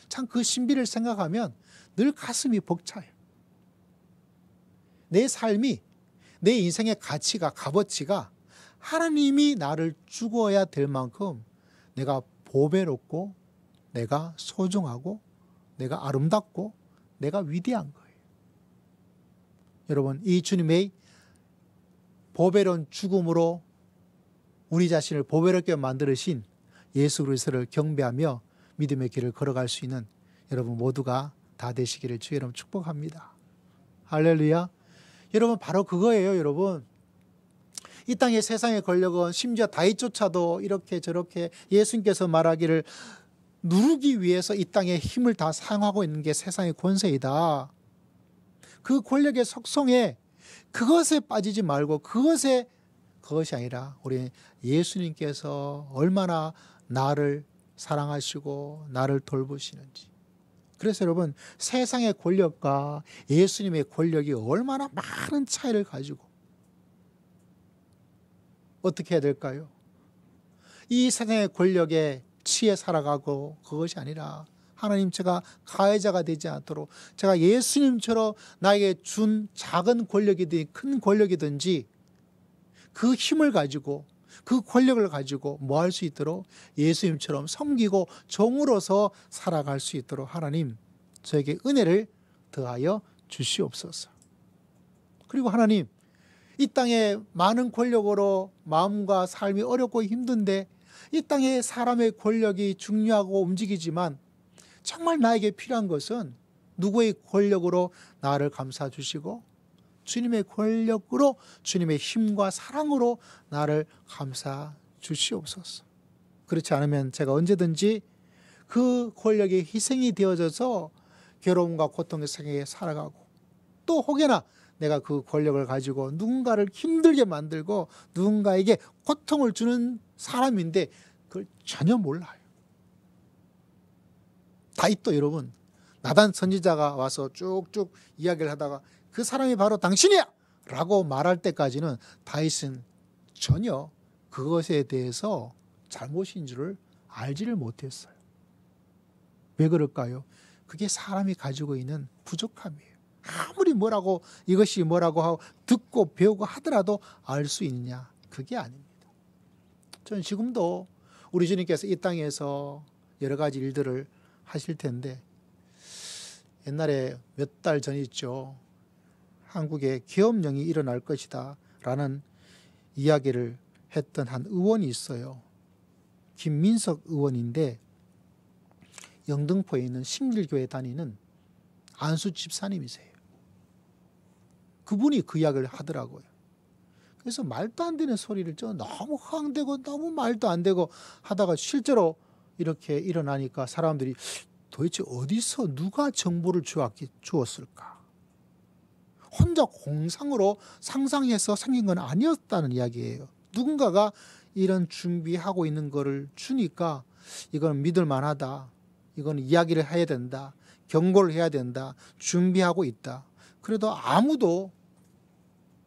참 그 신비를 생각하면 늘 가슴이 벅차요. 내 삶이, 내 인생의 가치가, 값어치가 하나님이 나를 죽어야 될 만큼 내가 보배롭고 내가 소중하고 내가 아름답고 내가 위대한 거예요. 여러분, 이 주님의 보배로운 죽음으로 우리 자신을 보배롭게 만들으신 예수 그리스도를 경배하며 믿음의 길을 걸어갈 수 있는 여러분 모두가 다 되시기를 주의 이름으로 축복합니다. 할렐루야. 여러분 바로 그거예요. 여러분, 이 땅의 세상의 권력은 심지어 다윗조차도 이렇게 저렇게 예수님께서 말하기를 누르기 위해서 이 땅의 힘을 다 사용하고 있는 게 세상의 권세이다. 그 권력의 속성에 그것에 빠지지 말고 그것이 아니라 우리 예수님께서 얼마나 나를 사랑하시고 나를 돌보시는지. 그래서 여러분, 세상의 권력과 예수님의 권력이 얼마나 많은 차이를 가지고 어떻게 해야 될까요? 이 세상의 권력에 치에 살아가고 그것이 아니라 하나님, 제가 가해자가 되지 않도록 제가 예수님처럼 나에게 준 작은 권력이든지 큰 권력이든지 그 힘을 가지고 그 권력을 가지고 뭐 할 수 있도록 예수님처럼 섬기고 종으로서 살아갈 수 있도록 하나님, 저에게 은혜를 더하여 주시옵소서. 그리고 하나님, 이 땅에 많은 권력으로 마음과 삶이 어렵고 힘든데 이 땅에 사람의 권력이 중요하고 움직이지만 정말 나에게 필요한 것은 누구의 권력으로 나를 감싸 주시고 주님의 권력으로, 주님의 힘과 사랑으로 나를 감싸 주시옵소서. 그렇지 않으면 제가 언제든지 그 권력이 희생이 되어져서 괴로움과 고통의 세계에 살아가고, 또 혹여나 내가 그 권력을 가지고 누군가를 힘들게 만들고 누군가에게 고통을 주는 사람인데 그걸 전혀 몰라요. 다윗도 여러분, 나단 선지자가 와서 쭉쭉 이야기를 하다가 그 사람이 바로 당신이야! 라고 말할 때까지는 다윗은 전혀 그것에 대해서 잘못인 줄을 알지를 못했어요. 왜 그럴까요? 그게 사람이 가지고 있는 부족함이에요. 아무리 뭐라고, 이것이 뭐라고 하고 듣고 배우고 하더라도 알 수 있느냐? 그게 아닙니다. 저는 지금도 우리 주님께서 이 땅에서 여러 가지 일들을 하실 텐데, 옛날에 몇 달 전이죠. 한국에 계엄령이 일어날 것이다 라는 이야기를 했던 한 의원이 있어요. 김민석 의원인데 영등포에 있는 신길교회 다니는 안수 집사님이세요. 그분이 그 이야기를 하더라고요. 그래서 말도 안 되는 소리를 너무 허황되고 너무 말도 안 되고 하다가 실제로 이렇게 일어나니까 사람들이 도대체 어디서 누가 정보를 주었을까? 혼자 공상으로 상상해서 생긴 건 아니었다는 이야기예요. 누군가가 이런 준비하고 있는 거를 주니까 이건 믿을 만하다. 이건 이야기를 해야 된다. 경고를 해야 된다. 준비하고 있다. 그래도 아무도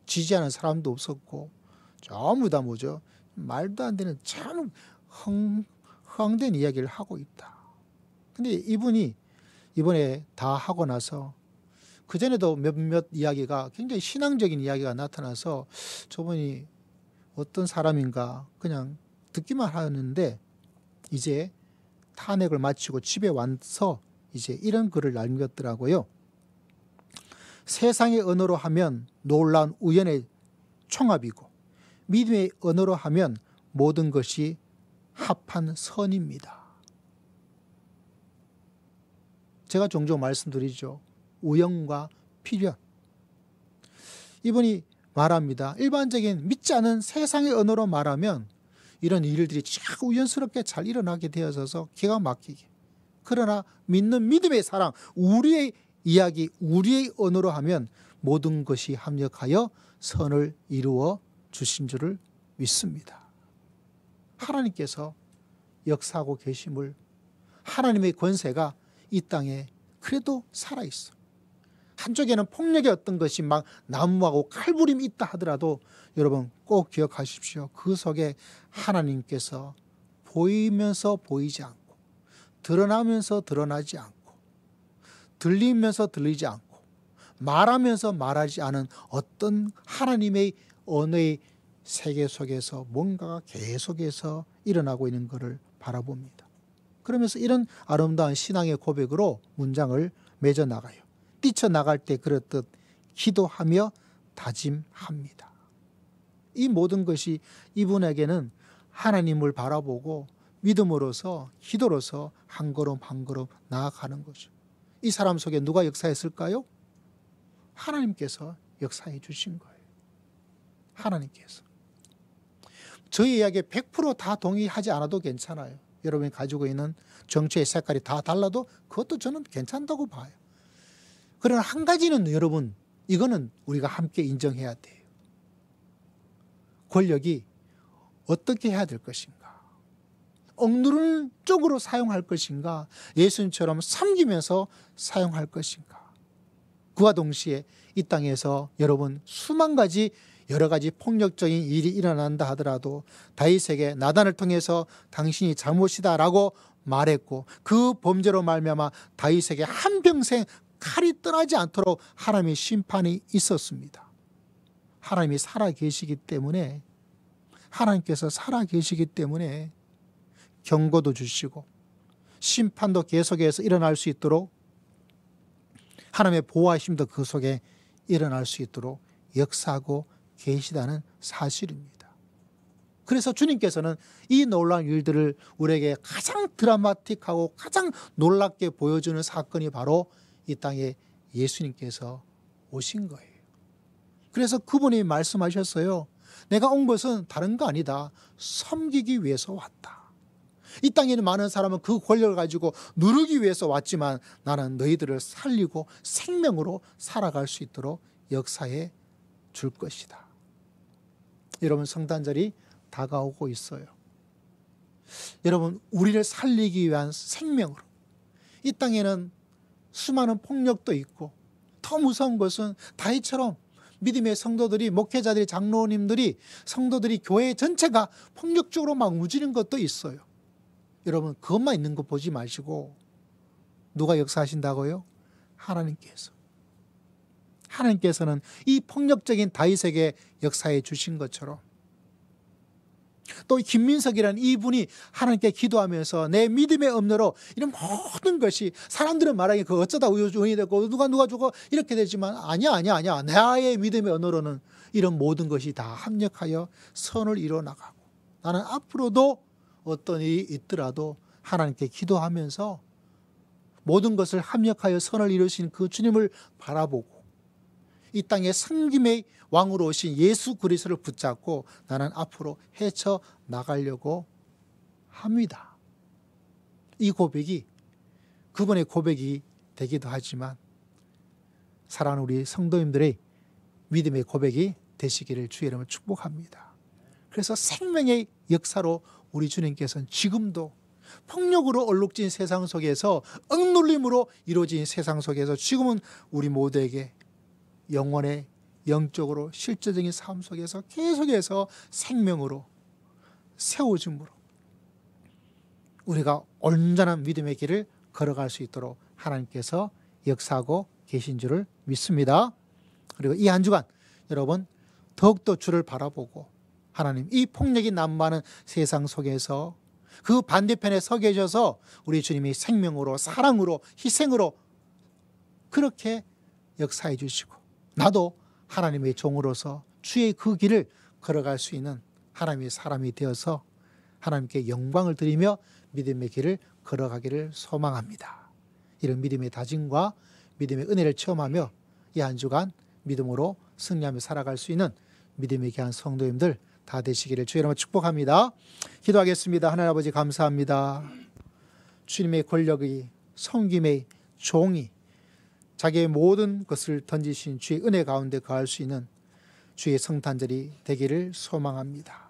지지하는 사람도 없었고 전부 다 뭐죠? 말도 안 되는 참 허황된 이야기를 하고 있다. 근데 이분이 이번에 다 하고 나서 그전에도 몇몇 이야기가 굉장히 신앙적인 이야기가 나타나서 저분이 어떤 사람인가 그냥 듣기만 하는데 이제 탄핵을 마치고 집에 와서 이제 이런 글을 남겼더라고요. 세상의 언어로 하면 놀라운 우연의 총합이고 믿음의 언어로 하면 모든 것이 합한 선입니다. 제가 종종 말씀드리죠. 우연과 필연. 이분이 말합니다. 일반적인 믿지 않은 세상의 언어로 말하면 이런 일들이 참 우연스럽게 잘 일어나게 되어서 기가 막히게. 그러나 믿는 믿음의 사랑, 우리의 이야기, 우리의 언어로 하면 모든 것이 합력하여 선을 이루어 주신 줄을 믿습니다. 하나님께서 역사하고 계심을, 하나님의 권세가 이 땅에 그래도 살아있어. 한쪽에는 폭력의 어떤 것이 막 난무하고 칼부림이 있다 하더라도 여러분 꼭 기억하십시오. 그 속에 하나님께서 보이면서 보이지 않고, 드러나면서 드러나지 않고, 들리면서 들리지 않고, 말하면서 말하지 않은 어떤 하나님의 언어의 세계 속에서 뭔가가 계속해서 일어나고 있는 것을 바라봅니다. 그러면서 이런 아름다운 신앙의 고백으로 문장을 맺어나가요. 뛰쳐나갈 때 그렇듯 기도하며 다짐합니다. 이 모든 것이 이분에게는 하나님을 바라보고 믿음으로서, 기도로서 한 걸음 한 걸음 나아가는 거죠. 이 사람 속에 누가 역사했을까요? 하나님께서 역사해 주신 거예요. 하나님께서. 저희 이야기에 100% 동의하지 않아도 괜찮아요. 여러분이 가지고 있는 정체의 색깔이 다 달라도 그것도 저는 괜찮다고 봐요. 그러나 한 가지는 여러분, 이거는 우리가 함께 인정해야 돼요. 권력이 어떻게 해야 될 것인가? 억누르는 쪽으로 사용할 것인가? 예수님처럼 섬기면서 사용할 것인가? 그와 동시에 이 땅에서 여러분 수만 가지 여러 가지 폭력적인 일이 일어난다 하더라도 다윗에게 나단을 통해서 당신이 잘못이다라고 말했고 그 범죄로 말미암아 다윗에게 한평생 칼이 떠나지 않도록 하나님의 심판이 있었습니다. 하나님이 살아계시기 때문에, 하나님께서 살아계시기 때문에 경고도 주시고 심판도 계속해서 일어날 수 있도록 하나님의 보호하심도 그 속에 일어날 수 있도록 역사하고 계시다는 사실입니다. 그래서 주님께서는 이 놀라운 일들을 우리에게 가장 드라마틱하고 가장 놀랍게 보여주는 사건이 바로 이 땅에 예수님께서 오신 거예요. 그래서 그분이 말씀하셨어요. 내가 온 것은 다른 거 아니다. 섬기기 위해서 왔다. 이 땅에 있는 많은 사람은 그 권력을 가지고 누르기 위해서 왔지만 나는 너희들을 살리고 생명으로 살아갈 수 있도록 역사해 줄 것이다. 여러분, 성탄절이 다가오고 있어요. 여러분, 우리를 살리기 위한 생명으로, 이 땅에는 수많은 폭력도 있고 더 무서운 것은 다윗처럼 믿음의 성도들이, 목회자들이, 장로님들이, 성도들이, 교회 전체가 폭력적으로 막 무지는 것도 있어요. 여러분, 그것만 있는 거 보지 마시고 누가 역사하신다고요? 하나님께서. 하나님께서는 이 폭력적인 다윗에게 역사해 주신 것처럼 또 김민석이라는 이분이 하나님께 기도하면서 내 믿음의 언어로 이런 모든 것이, 사람들은 말하기에 그 어쩌다 우연이 되고 누가 주고 이렇게 되지만 아니야. 나의 믿음의 언어로는 이런 모든 것이 다 합력하여 선을 이뤄 나가고 나는 앞으로도 어떤 일이 있더라도 하나님께 기도하면서 모든 것을 합력하여 선을 이루신 그 주님을 바라보고 이 땅에 섬김의 왕으로 오신 예수 그리스도를 붙잡고 나는 앞으로 헤쳐 나가려고 합니다. 이 고백이 그분의 고백이 되기도 하지만 사랑하는 우리 성도님들의 믿음의 고백이 되시기를 주의 이름으로 축복합니다. 그래서 생명의 역사로 우리 주님께서는 지금도 폭력으로 얼룩진 세상 속에서, 억눌림으로 이루어진 세상 속에서 지금은 우리 모두에게 영원의 영적으로 실제적인 삶 속에서 계속해서 생명으로 세워줌으로 우리가 온전한 믿음의 길을 걸어갈 수 있도록 하나님께서 역사하고 계신 줄을 믿습니다. 그리고 이 한 주간 여러분 더욱더 주를 바라보고 하나님, 이 폭력이 난무하는 세상 속에서 그 반대편에 서 계셔서 우리 주님이 생명으로, 사랑으로, 희생으로 그렇게 역사해 주시고 나도 하나님의 종으로서 주의 그 길을 걸어갈 수 있는 하나님의 사람이 되어서 하나님께 영광을 드리며 믿음의 길을 걸어가기를 소망합니다. 이런 믿음의 다짐과 믿음의 은혜를 체험하며 이 한 주간 믿음으로 승리하며 살아갈 수 있는 믿음의 귀한 성도님들 다 되시기를 주의 이름으로 축복합니다. 기도하겠습니다. 하나님 아버지, 감사합니다. 주님의 권력의, 섬김의 종이 자기의 모든 것을 던지신 주의 은혜 가운데 거할 수 있는 주의 성탄절이 되기를 소망합니다.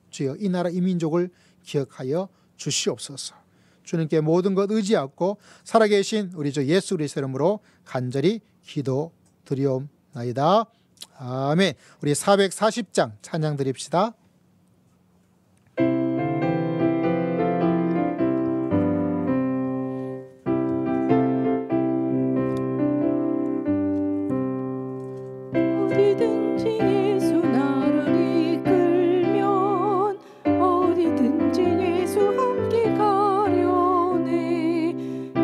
주여, 이 나라 이 민족을 기억하여 주시옵소서. 주님께 모든 것 의지하고 살아계신 우리 주 예수 그리스도 이름으로 간절히 기도드리옵나이다. 아멘. 우리 440장 찬양 드립시다. 어디든지 예수 나를 이끌면 어디든지 예수 함께 가려네.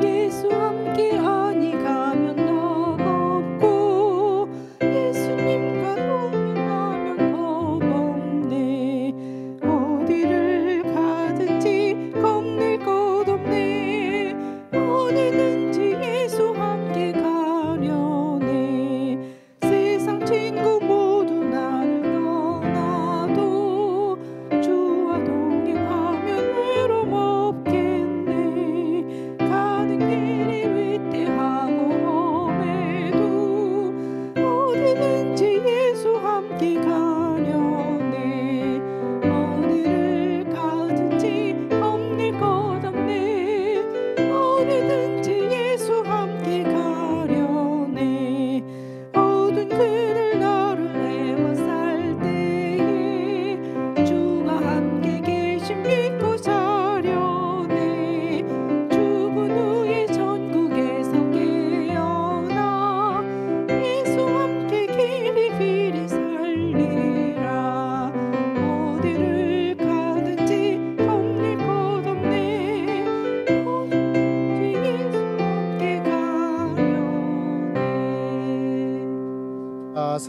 예수 함께 하니 가면 너가 없고 예수님과 동행하면 겁없네.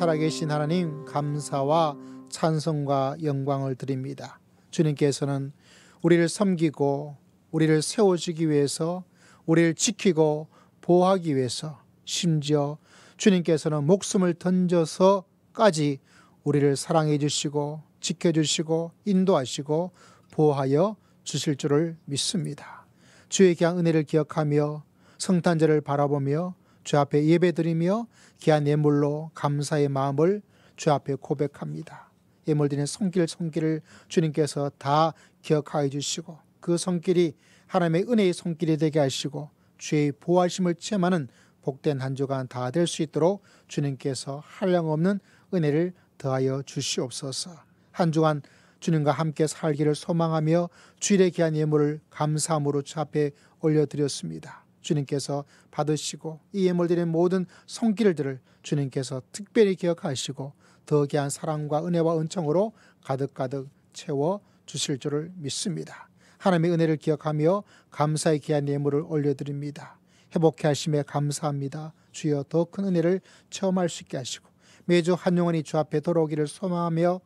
살아계신 하나님, 감사와 찬송과 영광을 드립니다. 주님께서는 우리를 섬기고 우리를 세워주기 위해서, 우리를 지키고 보호하기 위해서, 심지어 주님께서는 목숨을 던져서까지 우리를 사랑해 주시고 지켜주시고 인도하시고 보호하여 주실 줄을 믿습니다. 주의 귀한 은혜를 기억하며 성탄절을 바라보며 주 앞에 예배드리며 귀한 예물로 감사의 마음을 주 앞에 고백합니다. 예물드리는 손길을 주님께서 다 기억하여 주시고 그 손길이 하나님의 은혜의 손길이 되게 하시고 주의 보호하심을 체험하는 복된 한 주간 다 될 수 있도록 주님께서 한량없는 은혜를 더하여 주시옵소서. 한 주간 주님과 함께 살기를 소망하며 주일의 귀한 예물을 감사함으로 주 앞에 올려드렸습니다. 주님께서 받으시고 이 예물 드린 모든 손길들을 주님께서 특별히 기억하시고 더 귀한 사랑과 은혜와 은총으로 가득가득 채워 주실 줄을 믿습니다. 하나님의 은혜를 기억하며 감사의 귀한 예물을 올려드립니다. 회복해 하심에 감사합니다. 주여 더 큰 은혜를 체험할 수 있게 하시고 매주 한 영혼이 주 앞에 돌아오기를 소망하며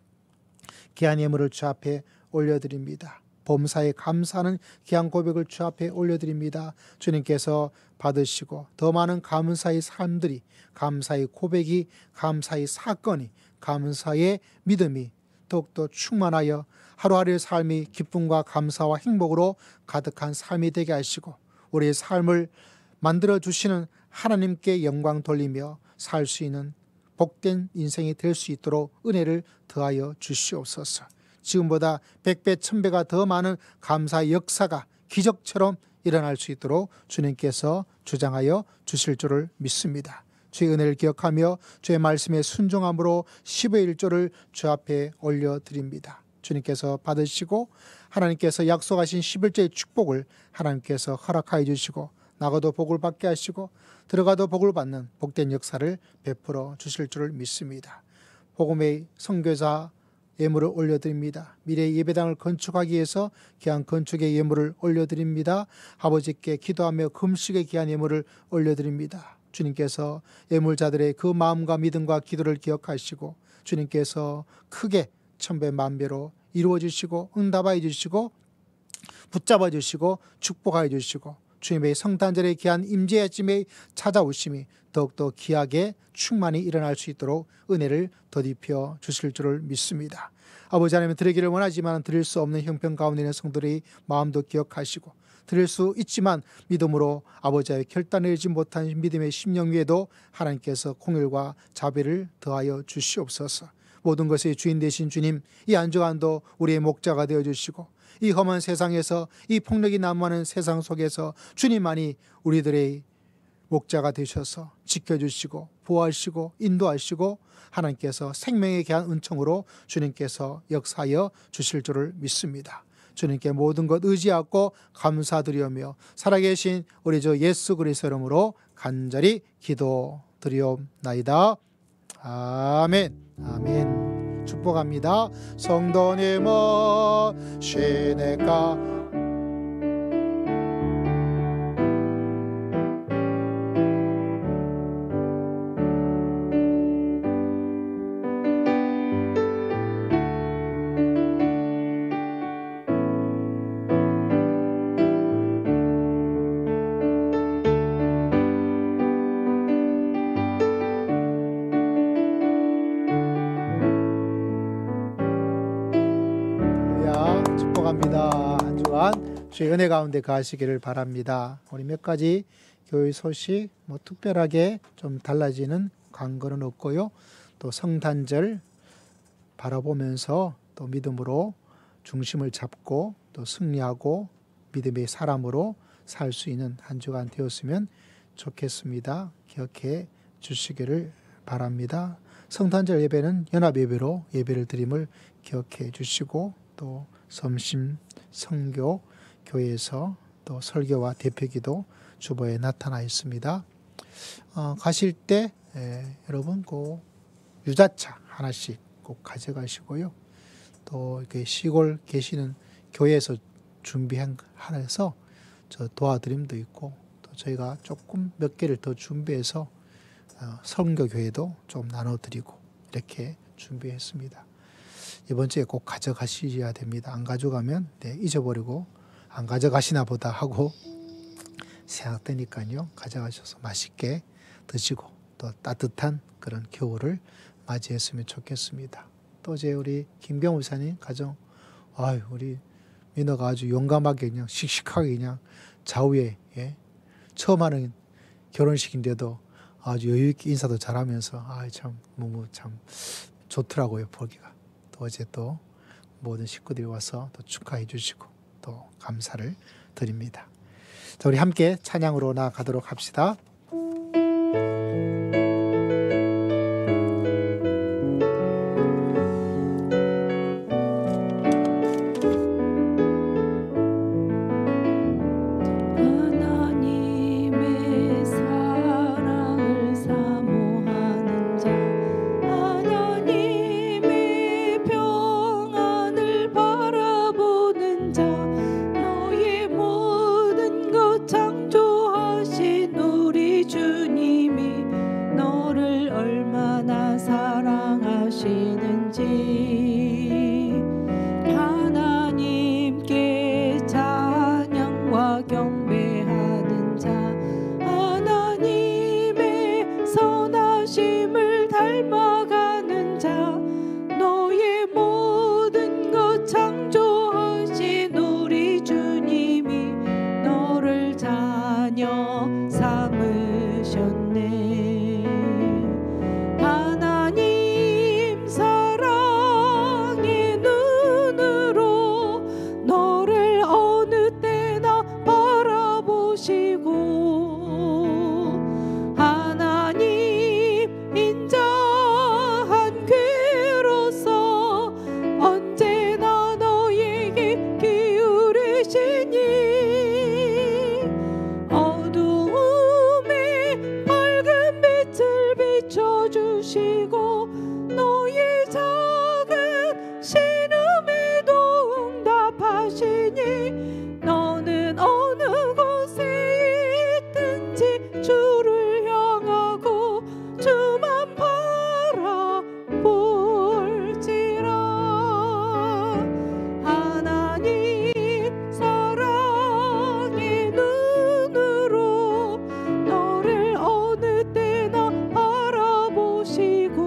귀한 예물을 주 앞에 올려드립니다. 범사에 감사하는 귀한 고백을 주 앞에 올려드립니다. 주님께서 받으시고 더 많은 감사의 삶들이, 감사의 고백이, 감사의 사건이, 감사의 믿음이 더욱더 충만하여 하루하루의 삶이 기쁨과 감사와 행복으로 가득한 삶이 되게 하시고 우리의 삶을 만들어주시는 하나님께 영광 돌리며 살 수 있는 복된 인생이 될 수 있도록 은혜를 더하여 주시옵소서. 지금보다 100배, 1000배가 더 많은 감사의 역사가 기적처럼 일어날 수 있도록 주님께서 주장하여 주실 줄을 믿습니다. 주의 은혜를 기억하며 주의 말씀에 순종함으로 10의 1조를 주 앞에 올려드립니다. 주님께서 받으시고 하나님께서 약속하신 11조의 축복을 하나님께서 허락하여 주시고 나가도 복을 받게 하시고 들어가도 복을 받는 복된 역사를 베풀어 주실 줄을 믿습니다. 복음의 선교사 예물을 올려드립니다. 미래의 예배당을 건축하기 위해서 귀한 건축의 예물을 올려드립니다. 아버지께 기도하며 금식의 귀한 예물을 올려드립니다. 주님께서 예물자들의 그 마음과 믿음과 기도를 기억하시고 주님께서 크게 천배 만배로 이루어 주시고 응답하여 주시고 붙잡아 주시고 축복하여 주시고 주님의 성탄절의 귀한 임재의 아침에 찾아오심이 더욱더 귀하게 충만히 일어날 수 있도록 은혜를 더딥혀 주실 줄을 믿습니다. 아버지 하나님, 드리기를 원하지만 드릴 수 없는 형편 가운데 있는 성도들의 마음도 기억하시고 드릴 수 있지만 믿음으로 아버지의 결단내지 못한 믿음의 심령 위에도 하나님께서 공율과 자비를 더하여 주시옵소서. 모든 것의 주인 되신 주님, 이 한 주간도 우리의 목자가 되어주시고 이 험한 세상에서, 이 폭력이 난무하는 세상 속에서 주님만이 우리들의 목자가 되셔서 지켜주시고 보호하시고 인도하시고 하나님께서 생명에 귀한 은총으로 주님께서 역사하여 주실 줄을 믿습니다. 주님께 모든 것 의지하고 감사드리오며 살아계신 우리 주 예수 그리스도 이름으로 간절히 기도드리옵나이다. 아멘. 아멘. 축복합니다. 성도님은 시내가 축복합니다. 한 주간 주의 은혜 가운데 가시기를 바랍니다. 우리 몇 가지 교회 소식 특별하게 좀 달라지는 광고는 없고요. 또 성탄절 바라보면서 또 믿음으로 중심을 잡고 또 승리하고 믿음의 사람으로 살 수 있는 한 주간 되었으면 좋겠습니다. 기억해 주시기를 바랍니다. 성탄절 예배는 연합 예배로 예배를 드림을 기억해 주시고 또 섬심 성교 교회에서 또 설교와 대표기도 주보에 나타나 있습니다. 가실 때 여러분 그 유자차 하나씩 꼭 가져가시고요. 또 이렇게 시골 계시는 교회에서 준비한 하나에서 저 도와드림도 있고 또 저희가 조금 몇 개를 더 준비해서 선교 교회도 좀 나눠드리고 이렇게 준비했습니다. 이번 주에 꼭 가져가셔야 됩니다. 안 가져가면 잊어버리고 안 가져가시나 보다 하고 생각되니까요. 가져가셔서 맛있게 드시고 또 따뜻한 그런 겨울을 맞이했으면 좋겠습니다. 또 어제 우리 김병우 목사님 가정, 우리 민호가 아주 용감하게 그냥 씩씩하게 그냥 좌우에 처음 하는 결혼식인데도 아주 여유 있게 인사도 잘하면서 참 좋더라고요, 보기가. 또 어제 또 모든 식구들이 와서 또 축하해 주시고 또 감사를 드립니다. 자, 우리 함께 찬양으로 나아가도록 합시다. 하나님의 사랑을 사모하는 자, 하나님의 평안을 바라보는 자, 너의 모든 것 창조하신 우리 주님이 너를 얼마나 사랑하시는지 하나님께 찬양과 경배하는 자, 하나님의 선하심을 닮아가는 자, 너의 모든 것 창조하신 우리 주님이 너를 자녀 삼으셨네. 하나님 사랑의 눈으로 너를 어느 때나 바라보시고 하나님 인자한 귀로서 언제나 너에게 기울이시니 어두움에 밝은 빛을 비춰주시고 너의 작은 신음에도 응답하시니 너는 어느 곳에 있든지 주를 향하고 주만 바라볼지라. 하나님 사랑의 눈으로 너를 어느 때나 바라보시고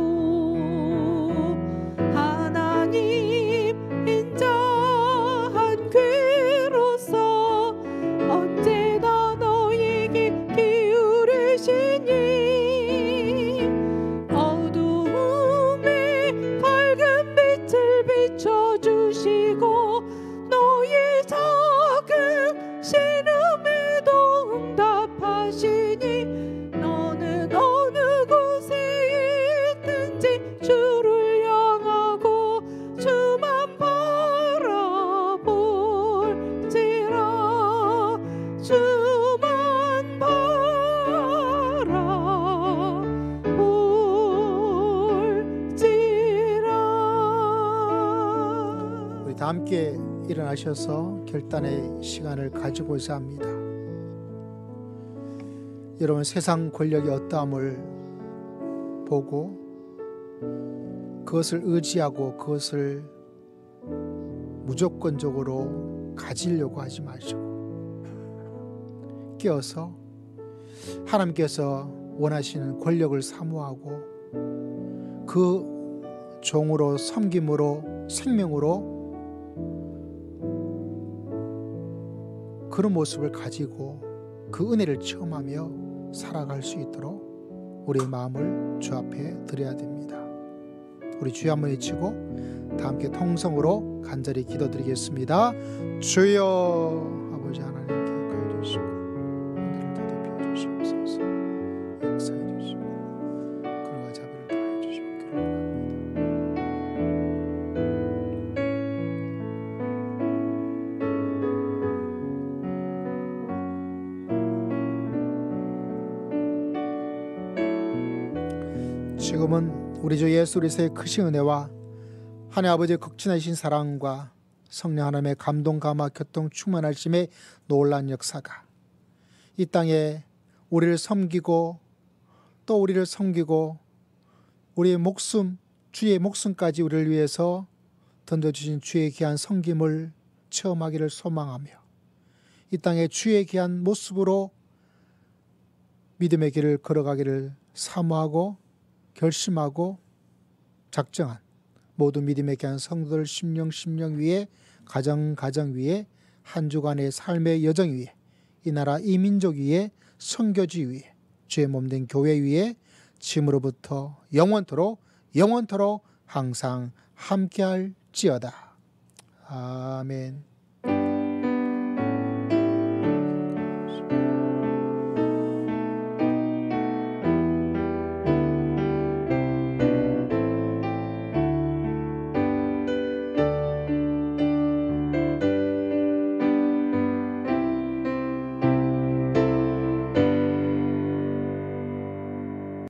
하나님 인자한 귀로서 언제나 너에게 기울이시니 어두움에 밝은 빛을 비춰주시고 너의 작은 신음에도 응답하시니 너는 어느 곳에 있든지 주를 향하고 주만 바라볼지라. 주만 바라볼지라. 우리 다 함께 일어나셔서 결단의 시간을 가지고자 합니다. 여러분, 세상 권력의 어떠함을 보고 그것을 의지하고 그것을 무조건적으로 가지려고 하지 마시고 깨어서 하나님께서 원하시는 권력을 사모하고 그 종으로 섬김으로 생명으로 그런 모습을 가지고 그 은혜를 체험하며 살아갈 수 있도록 우리의 마음을 주 앞에 드려야 됩니다. 우리 주여 한번 외치고 다 함께 통성으로 간절히 기도드리겠습니다. 주여, 아버지 하나님 기억하여 주시고 은혜를 더럽혀 주시옵소서. 역사해 주시고 그러나 자비를 다해 주시옵기를 원합니다. 지금은 우리 주 예수 그리스도의 크신 은혜와 하나님 아버지의 극진하신 사랑과 성령 하나님의 감동 감화 교통 충만하심의 놀라운 역사가 이 땅에 우리를 섬기고 또 우리를 섬기고 우리의 목숨 주의 목숨까지 우리를 위해서 던져주신 주의 귀한 성김을 체험하기를 소망하며 이 땅에 주의 귀한 모습으로 믿음의 길을 걸어가기를 사모하고 결심하고 작정한 모든 믿음의 귀한 성도들 심령 위에 가정 위에 한 주간의 삶의 여정 위에 이 나라 이 민족 위에 선교지 위에 주의 몸된 교회 위에 지금으로부터 영원토록 항상 함께할지어다. 아멘.